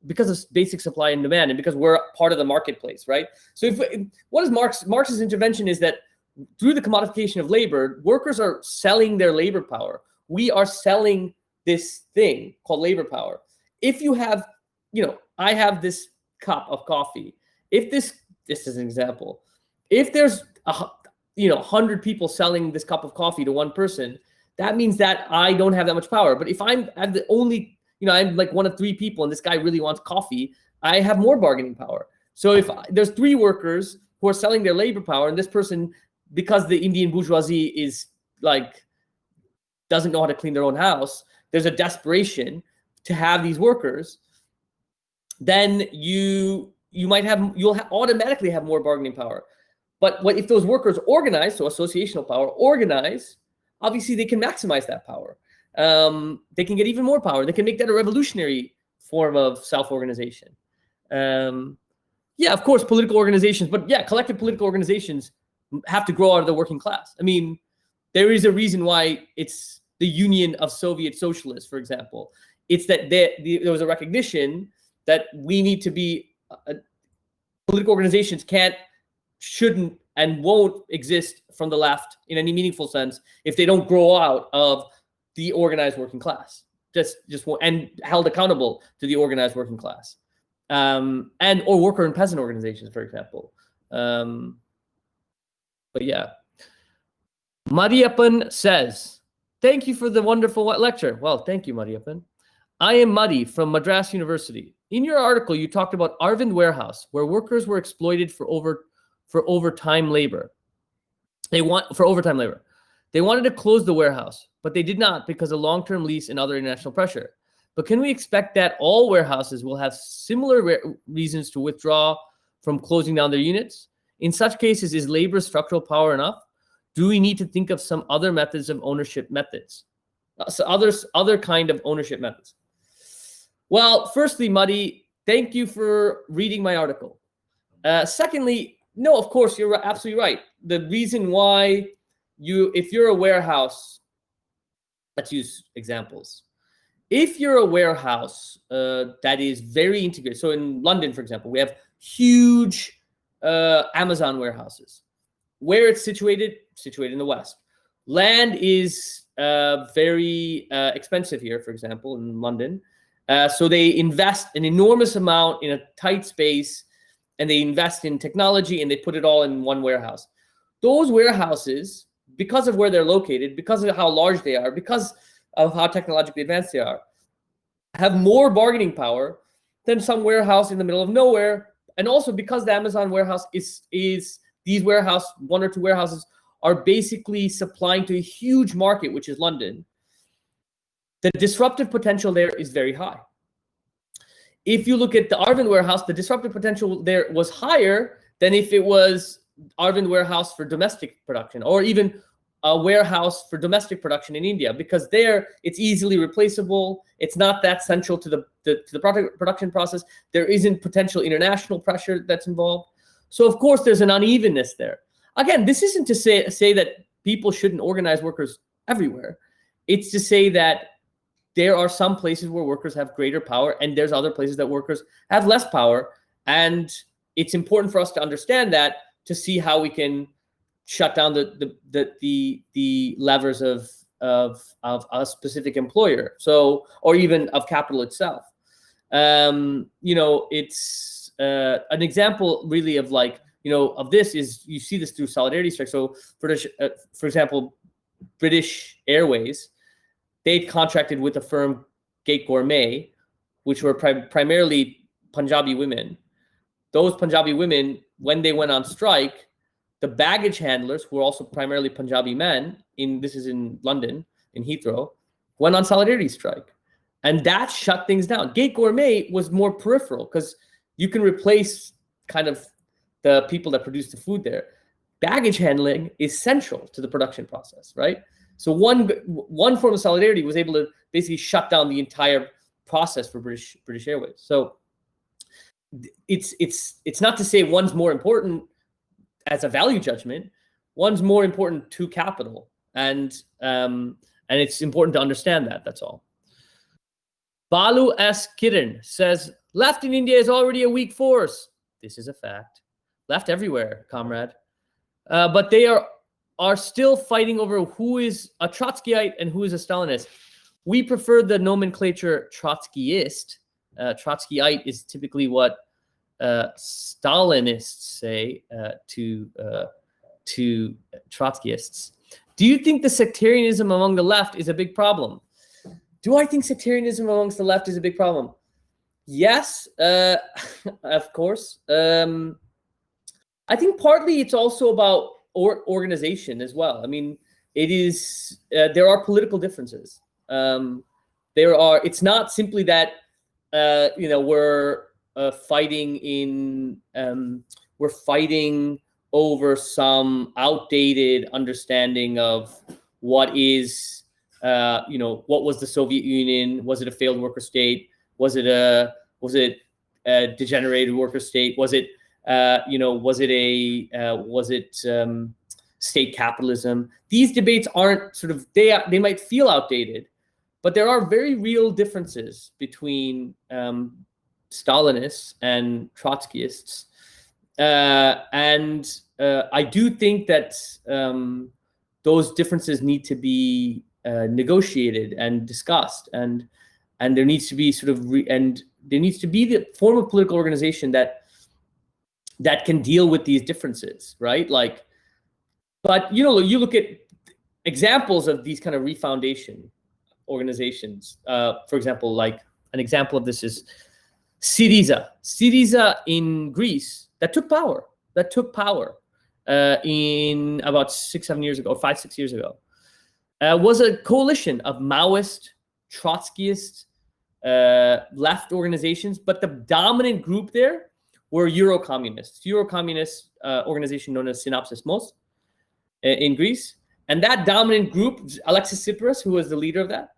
because of basic supply and demand, and because we're part of the marketplace, right? So what is Marx's intervention is that through the commodification of labor, workers are selling their labor power. We are selling this thing called labor power. If you have, I have this cup of coffee. If this is an example, if there's 100 people selling this cup of coffee to one person, that means that I don't have that much power. But if I'm the only, I'm like one of 3 people and this guy really wants coffee, I have more bargaining power. So if there's 3 workers who are selling their labor power, and this person, because the Indian bourgeoisie is like, doesn't know how to clean their own house, there's a desperation to have these workers, then you'll automatically have more bargaining power. But if those workers organize, so associational power, organize, obviously they can maximize that power. They can get even more power. They can make that a revolutionary form of self-organization. Yeah, of course, political organizations, but yeah, collective political organizations have to grow out of the working class. I mean, there is a reason why it's the Union of Soviet Socialists, for example. It's that there was a recognition that we need to be, political organizations shouldn't, and won't exist from the left in any meaningful sense if they don't grow out of the organized working class, and held accountable to the organized working class, or worker and peasant organizations, for example. But yeah, Mariappan says, "Thank you for the wonderful lecture." Well, thank you, Mariappan. I am Madi from Madras University. In your article, you talked about Arvind Warehouse, where workers were exploited for overtime labor. They wanted to close the warehouse, but they did not because of long-term lease and other international pressure. But can we expect that all warehouses will have similar reasons to withdraw from closing down their units? In such cases, is labor structural power enough? Do we need to think of some other methods of ownership methods? Other kind of ownership methods? Well, firstly, Muddy, thank you for reading my article. Secondly, no, of course, you're absolutely right. The reason why if you're a warehouse, let's use examples. If you're a warehouse that is very integrated, so in London, for example, we have huge Amazon warehouses. Where it's situated in the West. Land is very expensive here, for example, in London. So they invest an enormous amount in a tight space, and they invest in technology, and they put it all in one warehouse. Those warehouses, because of where they're located, because of how large they are, because of how technologically advanced they are, have more bargaining power than some warehouse in the middle of nowhere. And also because the Amazon warehouse is these one or two warehouses are basically supplying to a huge market, which is London. The disruptive potential there is very high. If you look at the Arvind warehouse, the disruptive potential there was higher than if it was Arvind warehouse for domestic production, or even a warehouse for domestic production in India, because there it's easily replaceable. It's not that central to the production process. There isn't potential international pressure that's involved. So of course there's an unevenness there. Again, this isn't to say that people shouldn't organize workers everywhere. It's to say that there are some places where workers have greater power, and there's other places that workers have less power. And it's important for us to understand that, to see how we can shut down the levers of a specific employer, so, or even of capital itself. It's an example really of of this is, you see this through solidarity strikes. So British, for example, British Airways, they'd contracted with a firm, Gate Gourmet, which were primarily Punjabi women. Those Punjabi women, when they went on strike, the baggage handlers, who were also primarily Punjabi men, this is in London, in Heathrow, went on solidarity strike. And that shut things down. Gate Gourmet was more peripheral, because you can replace kind of the people that produce the food there. Baggage handling is central to the production process, right? So one form of solidarity was able to basically shut down the entire process for British Airways. So it's not to say one's more important as a value judgment. One's more important to capital, and it's important to understand that. That's all. Balu S. Kiran says, left in India is already a weak force. This is a fact. Left everywhere, comrade. But they are still fighting over who is a Trotskyite and who is a Stalinist. We prefer the nomenclature Trotskyist. Trotskyite is typically what Stalinists say to Trotskyists. Do you think the sectarianism among the left is a big problem? Do I think sectarianism amongst the left is a big problem? Yes, of course. I think partly it's also about organization as well. I mean, it is there are political differences. It's not simply that we're fighting over some outdated understanding of what is, what was the Soviet Union? Was it a failed worker state? Was it a degenerated worker state? Was it state capitalism? These debates aren't they might feel outdated, but there are very real differences between Stalinists and Trotskyists. And I do think that those differences need to be negotiated and discussed, and there needs to be there needs to be the form of political organization that can deal with these differences, right? But you look at examples of these kind of refoundation organizations. For example, an example of this is Syriza in Greece, that took power in about 5-6 years ago, was a coalition of Maoist, Trotskyist, left organizations, but the dominant group there were Eurocommunists organization known as Synopsis Mos in Greece. And that dominant group, Alexis Tsipras, who was the leader of that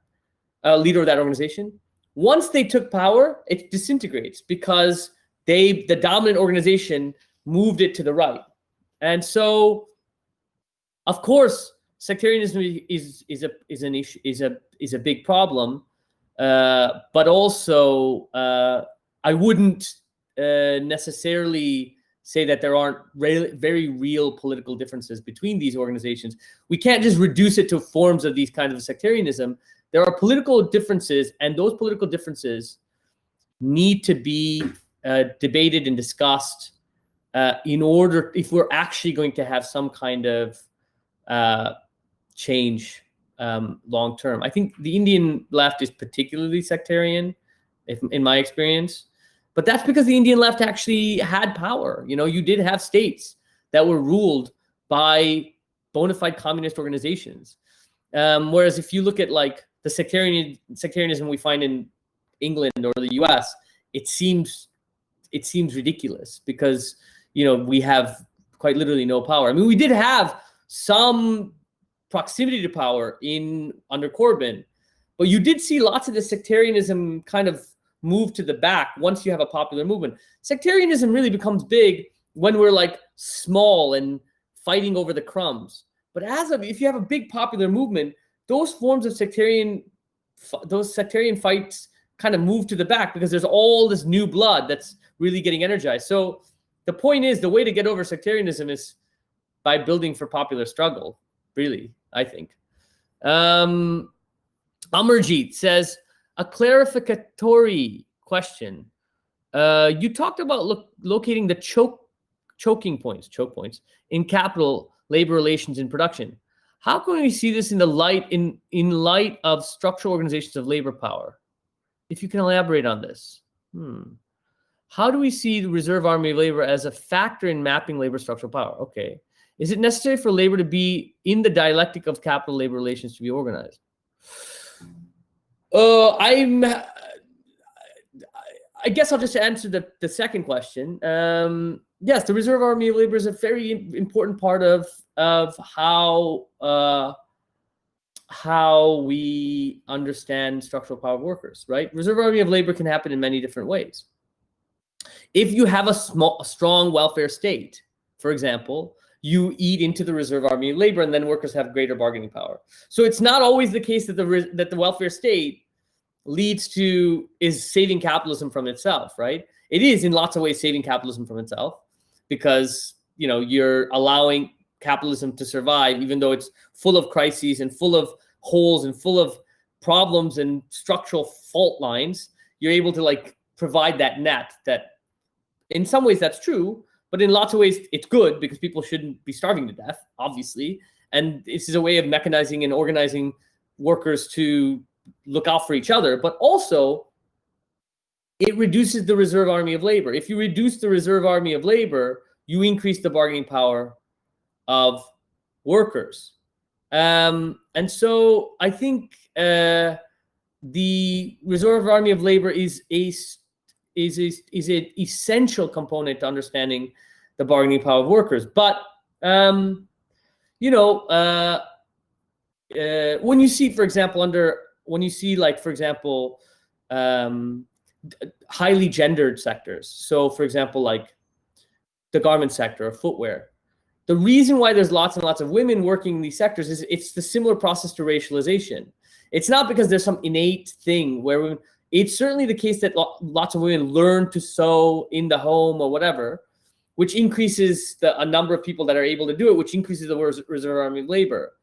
organization, once they took power, it disintegrates because the dominant organization moved it to the right. And so, of course, sectarianism is a big problem, but also I wouldn't necessarily say that there aren't very real political differences between these organizations. We can't just reduce it to forms of these kinds of sectarianism. There are political differences, and those political differences need to be debated and discussed if we're actually going to have some kind of change long term. I think the Indian left is particularly sectarian, in my experience. But that's because the Indian left actually had power. You did have states that were ruled by bona fide communist organizations. Whereas if you look at the sectarianism we find in England or the US, it seems ridiculous because we have quite literally no power. I mean, we did have some proximity to power under Corbyn, but you did see lots of the sectarianism kind of move to the back once you have a popular movement. Sectarianism really becomes big when we're small and fighting over the crumbs. But if you have a big popular movement, those forms of sectarian fights kind of move to the back because there's all this new blood that's really getting energized. So the point is, the way to get over sectarianism is by building for popular struggle, really, I think. Amarjeet says, a clarificatory question. You talked about locating the choke points in capital, labor relations, and production. How can we see this in light of structural organizations of labor power? If you can elaborate on this. How do we see the reserve army of labor as a factor in mapping labor structural power? Okay. Is it necessary for labor to be in the dialectic of capital labor relations to be organized? I guess I'll just answer the second question. Yes, the reserve army of labor is a very important part of how we understand structural power of workers, right? Reserve army of labor can happen in many different ways. If you have a strong welfare state, for example, you eat into the reserve army of labor, and then workers have greater bargaining power. So it's not always the case that the welfare state is saving capitalism from itself, right? It is in lots of ways saving capitalism from itself because you're allowing capitalism to survive even though it's full of crises and full of holes and full of problems and structural fault lines. You're able to provide that net that in some ways that's true, but in lots of ways it's good because people shouldn't be starving to death, obviously. And this is a way of mechanizing and organizing workers to look out for each other, but also it reduces the reserve army of labor. If you reduce the reserve army of labor, you increase the bargaining power of workers. And so I think the reserve army of labor is an essential component to understanding the bargaining power of workers. But when you see, for example, highly gendered sectors. So, for example, like the garment sector or footwear. The reason why there's lots and lots of women working in these sectors is it's the similar process to racialization. It's not because there's some innate thing where women, it's certainly the case that lots of women learn to sew in the home or whatever, which increases a number of people that are able to do it, which increases the reserve army of labor.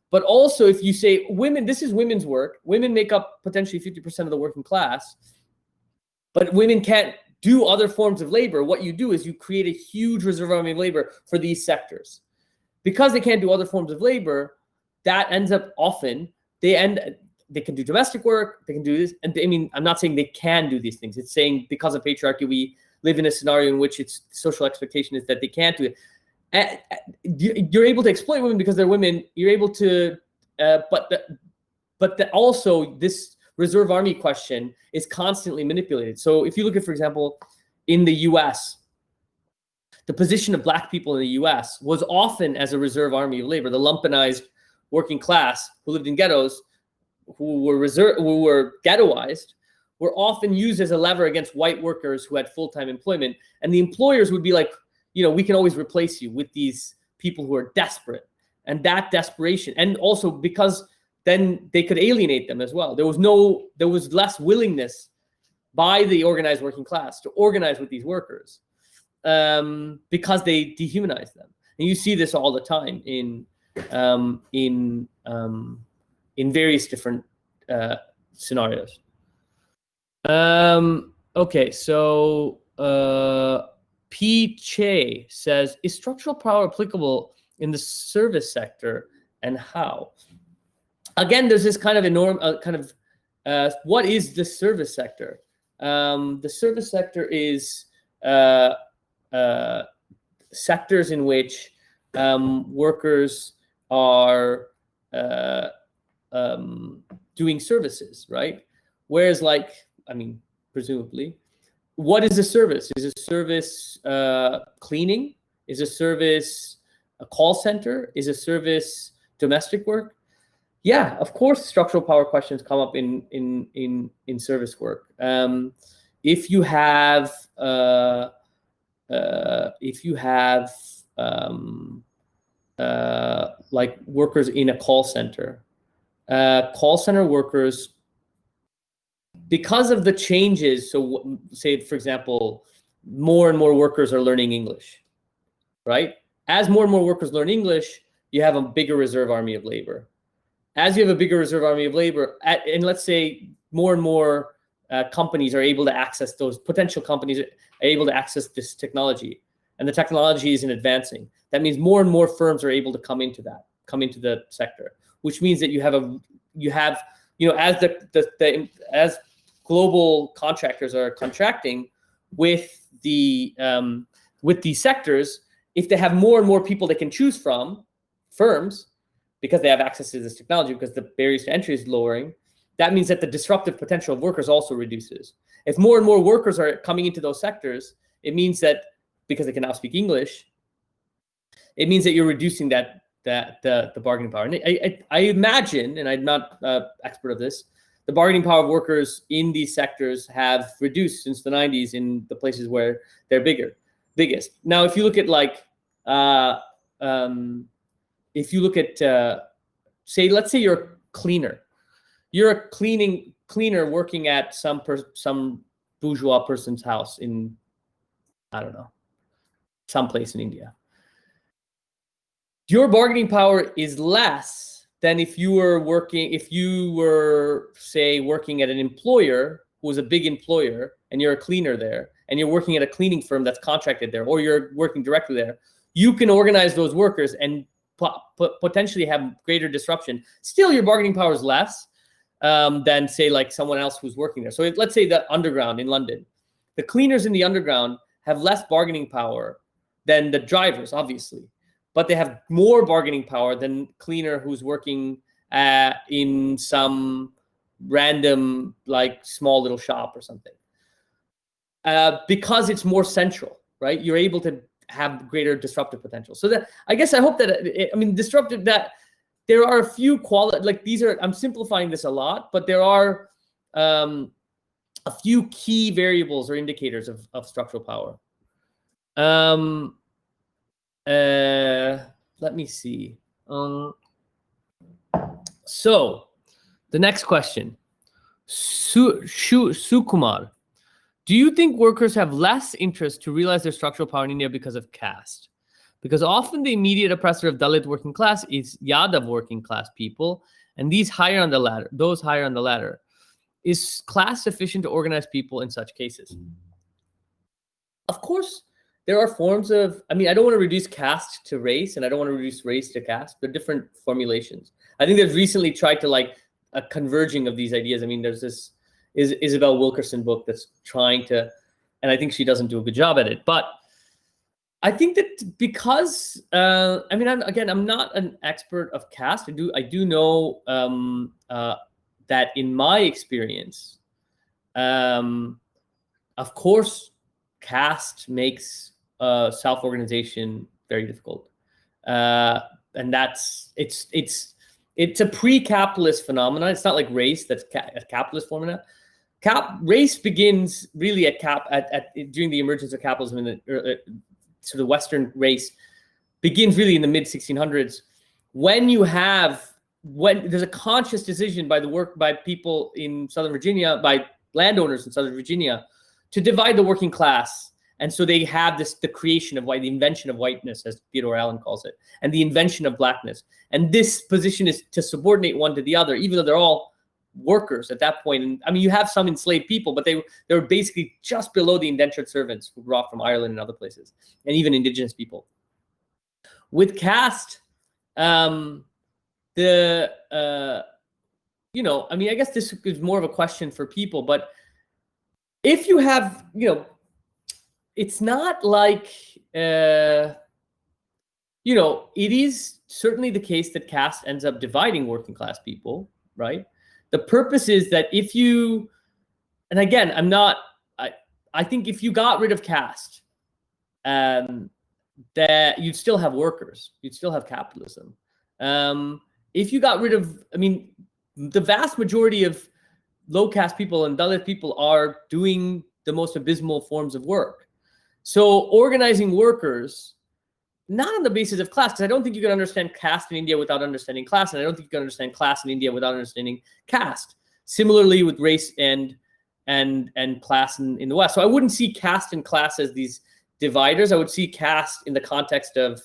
But also, if you say women, this is women's work, women make up potentially 50% of the working class, but women can't do other forms of labor. What you do is you create a huge reserve army of labor for these sectors. Because they can't do other forms of labor, that ends up often, they can do domestic work, they can do this. And I'm not saying they can do these things. It's saying because of patriarchy, we live in a scenario in which its social expectation is that they can't do it. You're able to exploit women because they're women. You're able to, also this reserve army question is constantly manipulated. So if you look at, for example, in the US, the position of Black people in the US was often as a reserve army of labor. The lumpenized working class who lived in ghettos, who were ghettoized, were often used as a lever against white workers who had full-time employment. And the employers would be like, we can always replace you with these people who are desperate. And that desperation, and also because then they could alienate them as well. There was less willingness by the organized working class to organize with these workers because they dehumanized them. And you see this all the time in various different scenarios. Okay, so P. Che says, is structural power applicable in the service sector and how? Again, there's this kind of what is the service sector? The service sector is sectors in which workers are doing services, right? Whereas, presumably, what is a service? Is a service cleaning? Is a service a call center? Is a service domestic work? Yeah, of course, structural power questions come up in service work. If you have like workers in a call center workers, because of the changes, so say, for example, more and more workers are learning English, right? As more and more workers learn English, you have a bigger reserve army of labor. As you have a bigger reserve army of labor, and let's say more and more companies are able to access, those potential companies are able to access this technology, and the technology isn't advancing. That means more and more firms are able to come into the sector, which means that you have as global contractors are contracting with these sectors, if they have more and more people they can choose from, firms, because they have access to this technology, because the barriers to entry is lowering, that means that the disruptive potential of workers also reduces. If more and more workers are coming into those sectors, it means that because they can now speak English, it means that you're reducing the bargaining power. And I imagine, and I'm not an expert of this, the bargaining power of workers in these sectors have reduced since the 90s in the places where they're biggest. Now, if you look at say, let's say you're a cleaner. You're a cleaner working at some bourgeois person's house in, I don't know, someplace in India. Your bargaining power is less than if you were working at an employer who was a big employer and you're a cleaner there and you're working at a cleaning firm that's contracted there, or you're working directly there. You can organize those workers and potentially have greater disruption. Still, your bargaining power is less than, say, like someone else who's working there. So let's say the underground in London. The cleaners in the underground have less bargaining power than the drivers, obviously. But they have more bargaining power than cleaner who's working in some random, like, small little shop or something. Because it's more central, right? You're able to have greater disruptive potential. So that I guess I hope that disruptive, that there are a few quality, like these are, I'm simplifying this a lot, but there are a few key variables or indicators of structural power. Let me see. So the next question, Sukumar. Do you think workers have less interest to realize their structural power in India because of caste? Because often the immediate oppressor of Dalit working class is Yadav working class people, and those higher on the ladder. Is class sufficient to organize people in such cases? Of course, there are forms of, I don't want to reduce caste to race, and I don't want to reduce race to caste. They're different formulations. I think they've recently tried to like a converging of these ideas. There's this Isabel Wilkerson book that's trying to, and I think she doesn't do a good job at it. But I think that because, I'm not an expert of caste. I do know that in my experience, of course, caste makes self-organization very difficult, and it's a pre-capitalist phenomenon. It's not like race that's a capitalist phenomenon. Race begins really during the emergence of capitalism in the sort of Western race begins really in the mid 1600s when there's a conscious decision by people in Southern Virginia, by landowners in Southern Virginia, to divide the working class. And so they have the creation of the invention of whiteness, as Theodore Allen calls it, and the invention of blackness. And this position is to subordinate one to the other, even though they're all workers at that point. And you have some enslaved people, but they were basically just below the indentured servants who brought from Ireland and other places, and even indigenous people. With caste, I guess this is more of a question for people, but if you have, it's not like, it is certainly the case that caste ends up dividing working class people, right? The purpose is that if you, and again, I think if you got rid of caste, that you'd still have workers, you'd still have capitalism. If you got rid of, the vast majority of low caste people and Dalit people are doing the most abysmal forms of work. So organizing workers, not on the basis of class, because I don't think you can understand caste in India without understanding class, and I don't think you can understand class in India without understanding caste. Similarly with race and class in the West. So I wouldn't see caste and class as these dividers. I would see caste in the context of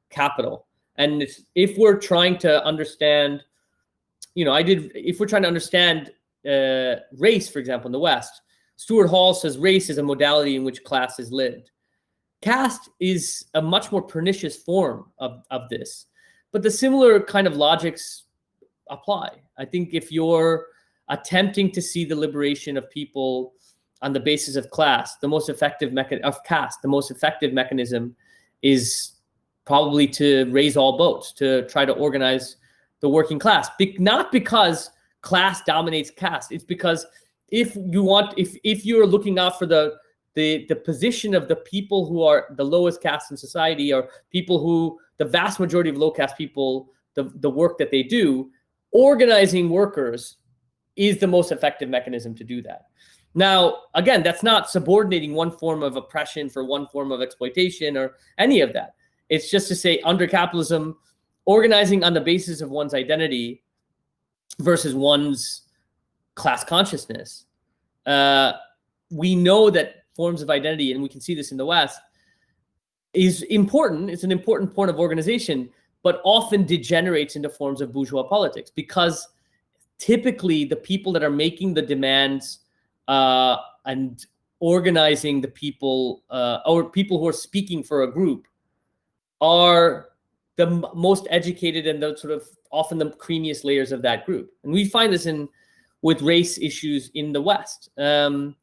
capital. And if we're trying to understand, if we're trying to understand race, for example, in the West, Stuart Hall says race is a modality in which class is lived. Caste is a much more pernicious form of this, but the similar kind of logics apply. I think if you're attempting to see the liberation of people on the basis of class, the most effective mechanism is probably to raise all boats, to try to organize the working class. Not because class dominates caste. It's because if you're looking out for the position of the people who are the lowest caste in society, or people who, the vast majority of low caste people, the work that they do, organizing workers is the most effective mechanism to do that. Now, again, that's not subordinating one form of oppression for one form of exploitation or any of that. It's just to say, under capitalism, organizing on the basis of one's identity versus one's class consciousness, we know that forms of identity, and we can see this in the West, is important. It's an important point of organization, but often degenerates into forms of bourgeois politics, because typically the people that are making the demands and organizing the people, or people who are speaking for a group, are the most educated and the sort of often the creamiest layers of that group. And we find this with race issues in the West. And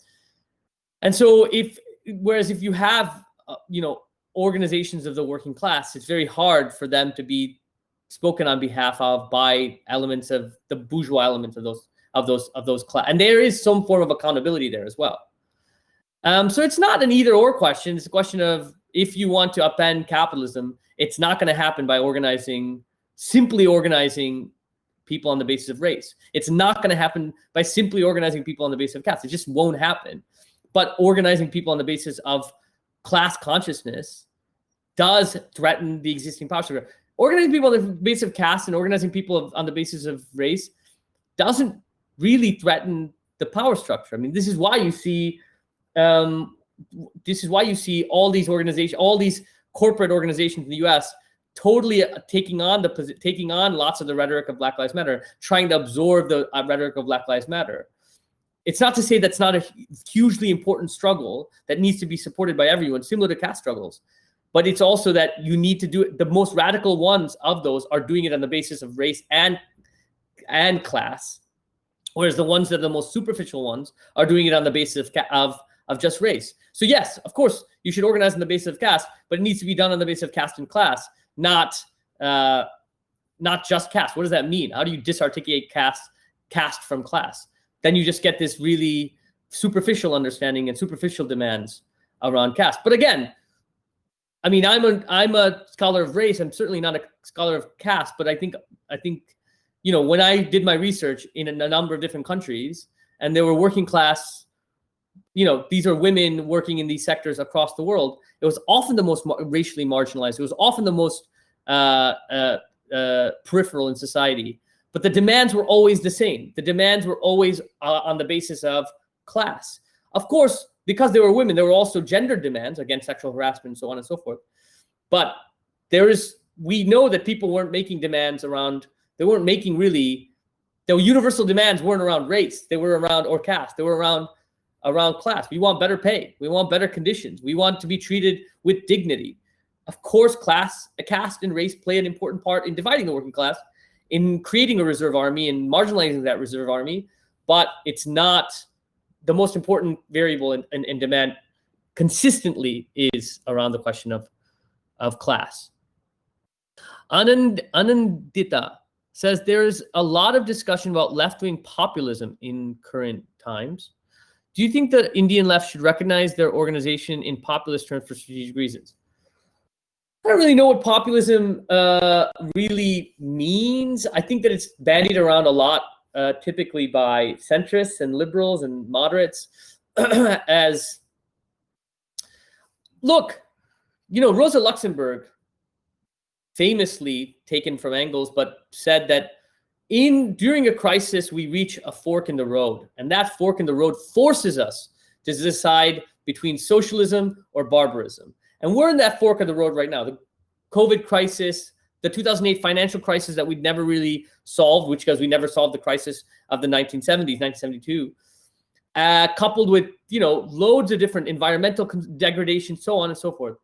so whereas if you have, organizations of the working class, it's very hard for them to be spoken on behalf of by elements of the bourgeois elements of those class. And there is some form of accountability there as well. So it's not an either or question. It's a question of, if you want to upend capitalism, it's not going to happen by simply organizing people on the basis of race. It's not going to happen by simply organizing people on the basis of caste. It just won't happen. But organizing people on the basis of class consciousness does threaten the existing power structure. Organizing people on the basis of caste and organizing people on the basis of race doesn't really threaten the power structure. I mean, this is why you see all these organizations, all these corporate organizations in the U.S. totally taking on lots of the rhetoric of Black Lives Matter, trying to absorb the rhetoric of Black Lives Matter. It's not to say that's not a hugely important struggle that needs to be supported by everyone, similar to caste struggles. But it's also that you need to do it. The most radical ones of those are doing it on the basis of race and class, whereas the ones that are the most superficial ones are doing it on the basis of just race. So yes, of course, you should organize on the basis of caste, but it needs to be done on the basis of caste and class, not just caste. What does that mean? How do you disarticulate caste from class? Then you just get this really superficial understanding and superficial demands around caste. But again, I mean, I'm a scholar of race. I'm certainly not a scholar of caste, but I think when I did my research in a number of different countries, and there were working class, these are women working in these sectors across the world. It was often the most racially marginalized. It was often the most peripheral in society. But the demands were always the same. The demands were always on the basis of class. Of course, because they were women, there were also gender demands against sexual harassment and so on and so forth. But we know that people weren't making demands around, the universal demands weren't around race. They were around, or caste. They were around class. We want better pay. We want better conditions. We want to be treated with dignity. Of course, caste and race play an important part in dividing the working class, in creating a reserve army and marginalizing that reserve army, but it's not the most important variable in demand consistently is around the question of class. Anandita says there's a lot of discussion about left-wing populism in current times. Do you think the Indian left should recognize their organization in populist terms for strategic reasons? I don't really know what populism really means. I think that it's bandied around a lot, typically by centrists and liberals and moderates. Rosa Luxemburg, famously taken from Engels, but said that during a crisis, we reach a fork in the road, and that fork in the road forces us to decide between socialism or barbarism. And we're in that fork of the road right now. The COVID crisis, the 2008 financial crisis that we'd never really solved, because we never solved the crisis of the 1970s, 1972, coupled with, loads of different environmental degradation, so on and so forth.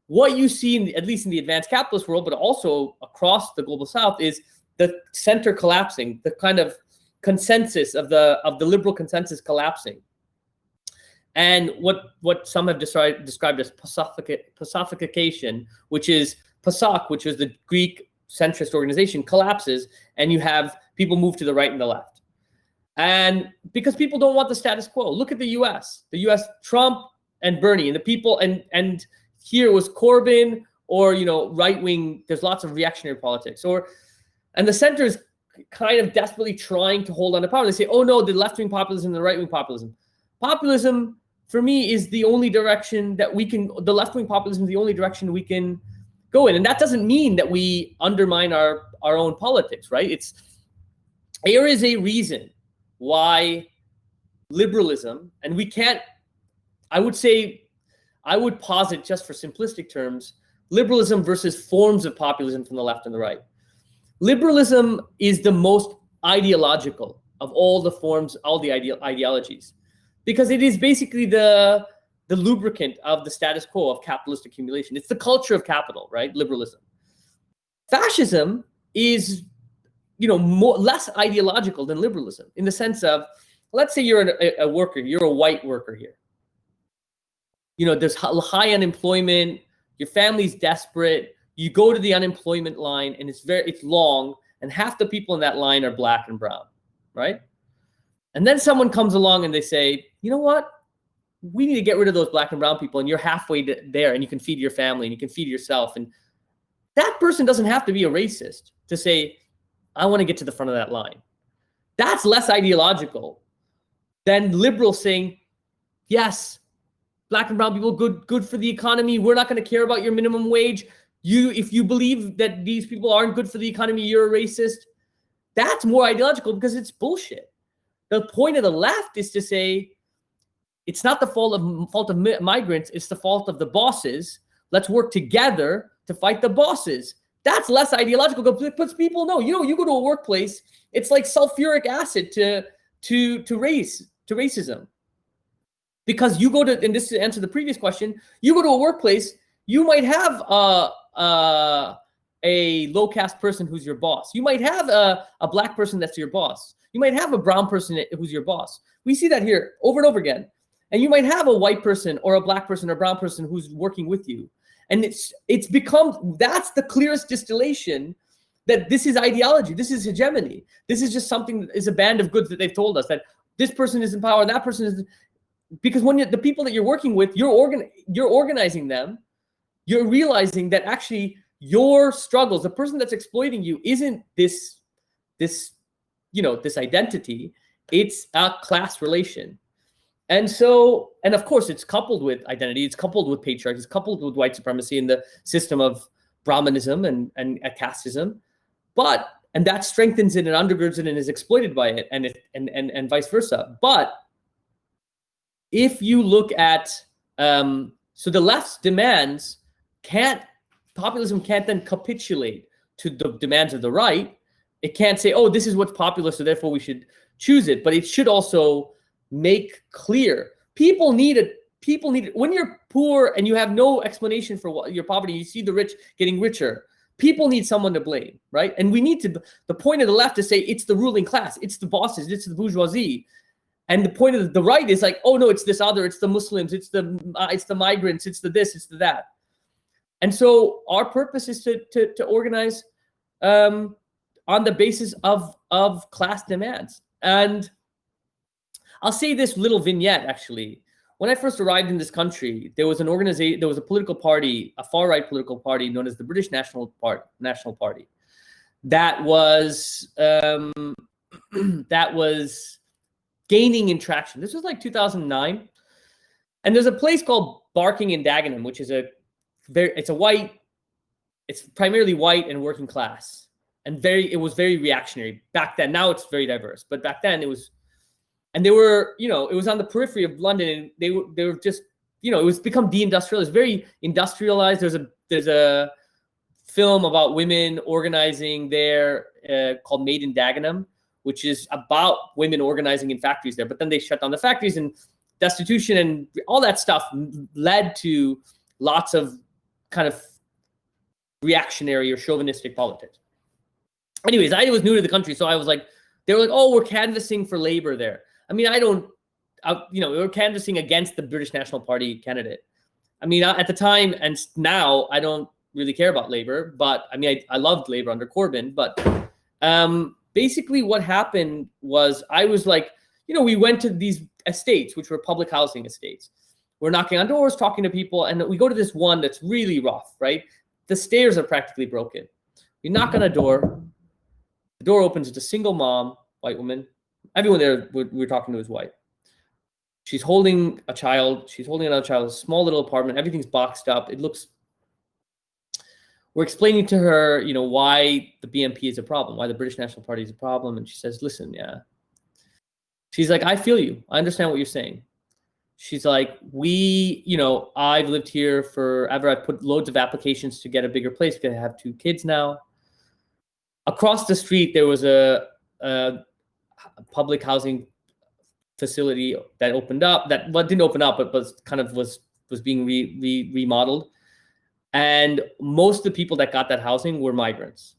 What you see, at least in the advanced capitalist world, but also across the global south, is the center collapsing, the kind of consensus of the liberal consensus collapsing. And what some have described as Pacification, which is PASOK, which is the Greek centrist organization, collapses, and you have people move to the right and the left. And because people don't want the status quo. Look at the US. The US, Trump and Bernie, and the people, and here was Corbyn, or right-wing, there's lots of reactionary politics. And the center is kind of desperately trying to hold on to power. They say, oh no, the left-wing populism and the right-wing populism. Populism, for me, is the only direction that the left-wing populism is the only direction we can go in. And that doesn't mean that we undermine our own politics, right? There is a reason why liberalism, and I would posit, just for simplistic terms, liberalism versus forms of populism from the left and the right. Liberalism is the most ideological of all the forms, all the ideologies, because it is basically the lubricant of the status quo of capitalist accumulation. It's the culture of capital, right? Liberalism. Fascism is, less ideological than liberalism, in the sense of, let's say you're a worker, you're a white worker here. There's high unemployment, your family's desperate, you go to the unemployment line, and it's long, and half the people in that line are black and brown, right? And then someone comes along and they say, you know what? we need to get rid of those black and brown people, and you're halfway there, and you can feed your family and you can feed yourself. And that person doesn't have to be a racist to say, I want to get to the front of that line. That's less ideological than liberals saying, yes, black and brown people, good for the economy. We're not going to care about your minimum wage. If you believe that these people aren't good for the economy, you're a racist. That's more ideological because it's bullshit. The point of the left is to say, it's not the fault of migrants, it's the fault of the bosses. Let's work together to fight the bosses. That's less ideological because people know, you go to a workplace, it's like sulfuric acid to racism. Because you go to, and this is to answer the previous question, you go to a workplace, you might have a low caste person who's your boss. You might have a black person that's your boss. You might have a brown person who's your boss. We see that here over and over again. And you might have a white person or a black person or a brown person who's working with you. And it's become, that's the clearest distillation that this is ideology. This is hegemony. This is just something that is a band of goods that they've told us, that this person is in power, that person is, because when the people that you're working with, you're organizing them, you're realizing that actually your struggles, the person that's exploiting you isn't this identity, it's a class relation. And so, and of course, it's coupled with identity, it's coupled with patriarchy, it's coupled with white supremacy and the system of Brahmanism and casteism, and that strengthens it and undergirds it and is exploited by it, and vice versa. But if you look at, so the left's demands populism can't then capitulate to the demands of the right. It can't say, oh, this is what's popular, so therefore we should choose it. But it should also make clear people need it. When you're poor and you have no explanation for your poverty, you see the rich getting richer. People need someone to blame, right? And we need to, the point of the left is say it's the ruling class, it's the bosses, it's the bourgeoisie. And the point of the right is like, oh no, it's this other, it's the Muslims, it's the migrants, it's the this, it's the that. And so our purpose is to organize on the basis of class demands. And I'll say this little vignette, actually. When I first arrived in this country, there was an organization, there was a political party, a far-right political party known as the British National Party, that was gaining in traction. This was like 2009, and there's a place called Barking in Dagenham, which is it's primarily white and working class, and it was very reactionary back then. Now it's very diverse, but back then it was. And they were, it was on the periphery of London, and they were just, it was become deindustrialized, very industrialized. There's a film about women organizing there called Made in Dagenham, which is about women organizing in factories there. But then they shut down the factories, and destitution and all that stuff led to lots of kind of reactionary or chauvinistic politics. Anyways, I was new to the country, so I was like, they were like, oh, we're canvassing for labor there. I mean, we were canvassing against the British National Party candidate. I mean, at the time and now, I don't really care about Labour, but I mean, I loved Labour under Corbyn. But basically what happened was I was like, we went to these estates, which were public housing estates. We're knocking on doors, talking to people, and we go to this one that's really rough, right? The stairs are practically broken. We knock on a door. The door opens. It's a single mom, white woman. Everyone there we're talking to is white. She's holding a child. She's holding another child. A small little apartment. Everything's boxed up. We're explaining to her, why the BNP is a problem, why the British National Party is a problem. And she says, listen, yeah. She's like, I feel you. I understand what you're saying. She's like, I've lived here forever. I've put loads of applications to get a bigger place because I have 2 kids now. Across the street, there was a public housing facility that opened up, didn't open up, but was being remodeled. And most of the people that got that housing were migrants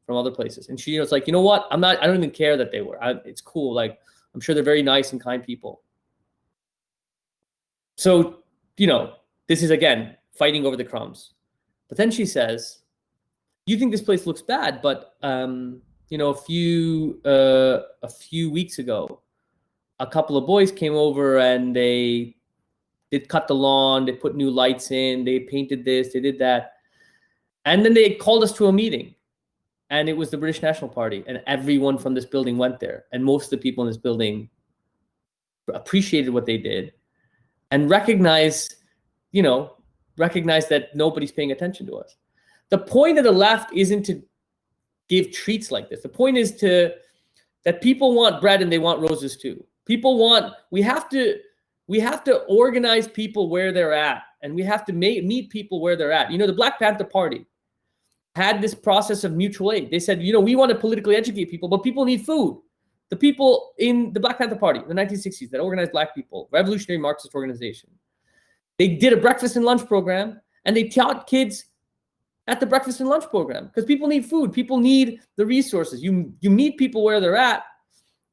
from other places. And she was like, you know what? I don't even care that they were. It's cool. Like, I'm sure they're very nice and kind people. So, this is, again, fighting over the crumbs. But then she says, you think this place looks bad, but a few weeks ago, a couple of boys came over and they They cut the lawn, they put new lights in, they painted this, they did that. And then they called us to a meeting. And it was the British National Party. And everyone from this building went there. And most of the people in this building appreciated what they did and recognized that nobody's paying attention to us. The point of the left isn't to give treats like this. The point is that people want bread and they want roses too. We have to organize people where they're at, and we have to meet people where they're at. The Black Panther Party had this process of mutual aid. They said, we want to politically educate people, but people need food. The people in the Black Panther Party in the 1960s that organized Black people, revolutionary Marxist organization, they did a breakfast and lunch program, and they taught kids at the breakfast and lunch program because people need food. People need the resources. You meet people where they're at,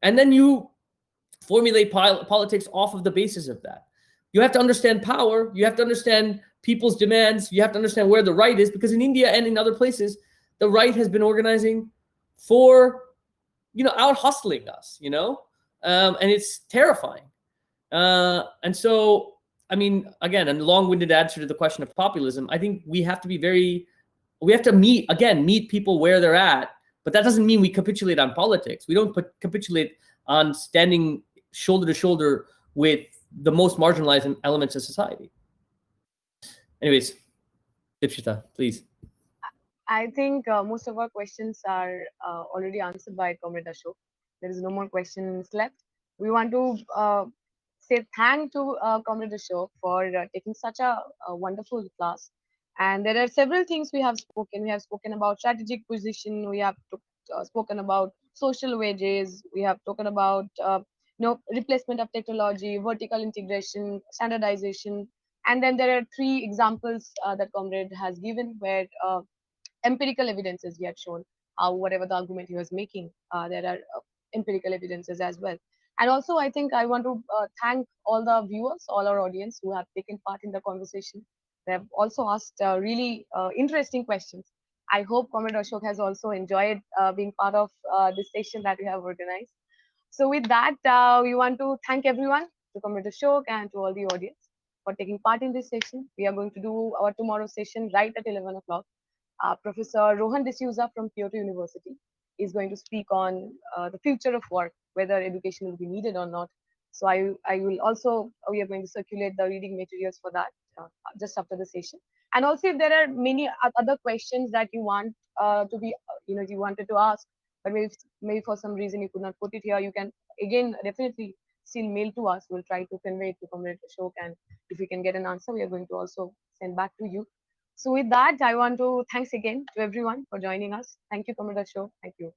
and then you formulate politics off of the basis of that. You have to understand power. You have to understand people's demands. You have to understand where the right is, because in India and in other places, the right has been organizing for, out hustling us, and it's terrifying. And so, again, a long-winded answer to the question of populism, I think we have to meet people where they're at, but that doesn't mean we capitulate on politics. We don't capitulate on standing shoulder to shoulder with the most marginalized elements of society. Anyways, Dipshita, please. I think most of our questions are already answered by Comrade Ashok. There is no more questions left. We want to say thank to Comrade Ashok for taking such a wonderful class. And there are several things we have spoken. We have spoken about strategic position. We have spoken about social wages. We have spoken about replacement of technology, vertical integration, standardization. And then there are three examples that Comrade has given where empirical evidences he had shown how whatever the argument he was making, there are empirical evidences as well. And also, I think I want to thank all the viewers, all our audience who have taken part in the conversation. They have also asked really interesting questions. I hope Comrade Ashok has also enjoyed being part of this session that we have organized. So with that, we want to thank everyone, to Comrade Ashok and to all the audience for taking part in this session. We are going to do our tomorrow's session right at 11 o'clock. Professor Rohan D'Souza from Kyoto University is going to speak on the future of work, whether education will be needed or not. So I will also, we are going to circulate the reading materials for that just after the session. And also, if there are many other questions that you want to be, you wanted to ask, but maybe for some reason you could not put it here, you can again definitely still mail to us. We'll try to convey it to Comrade Ashok, and if we can get an answer, we are going to also send back to you. So with that, I want to thanks again to everyone for joining us. Thank you, Comrade Ashok. Thank you.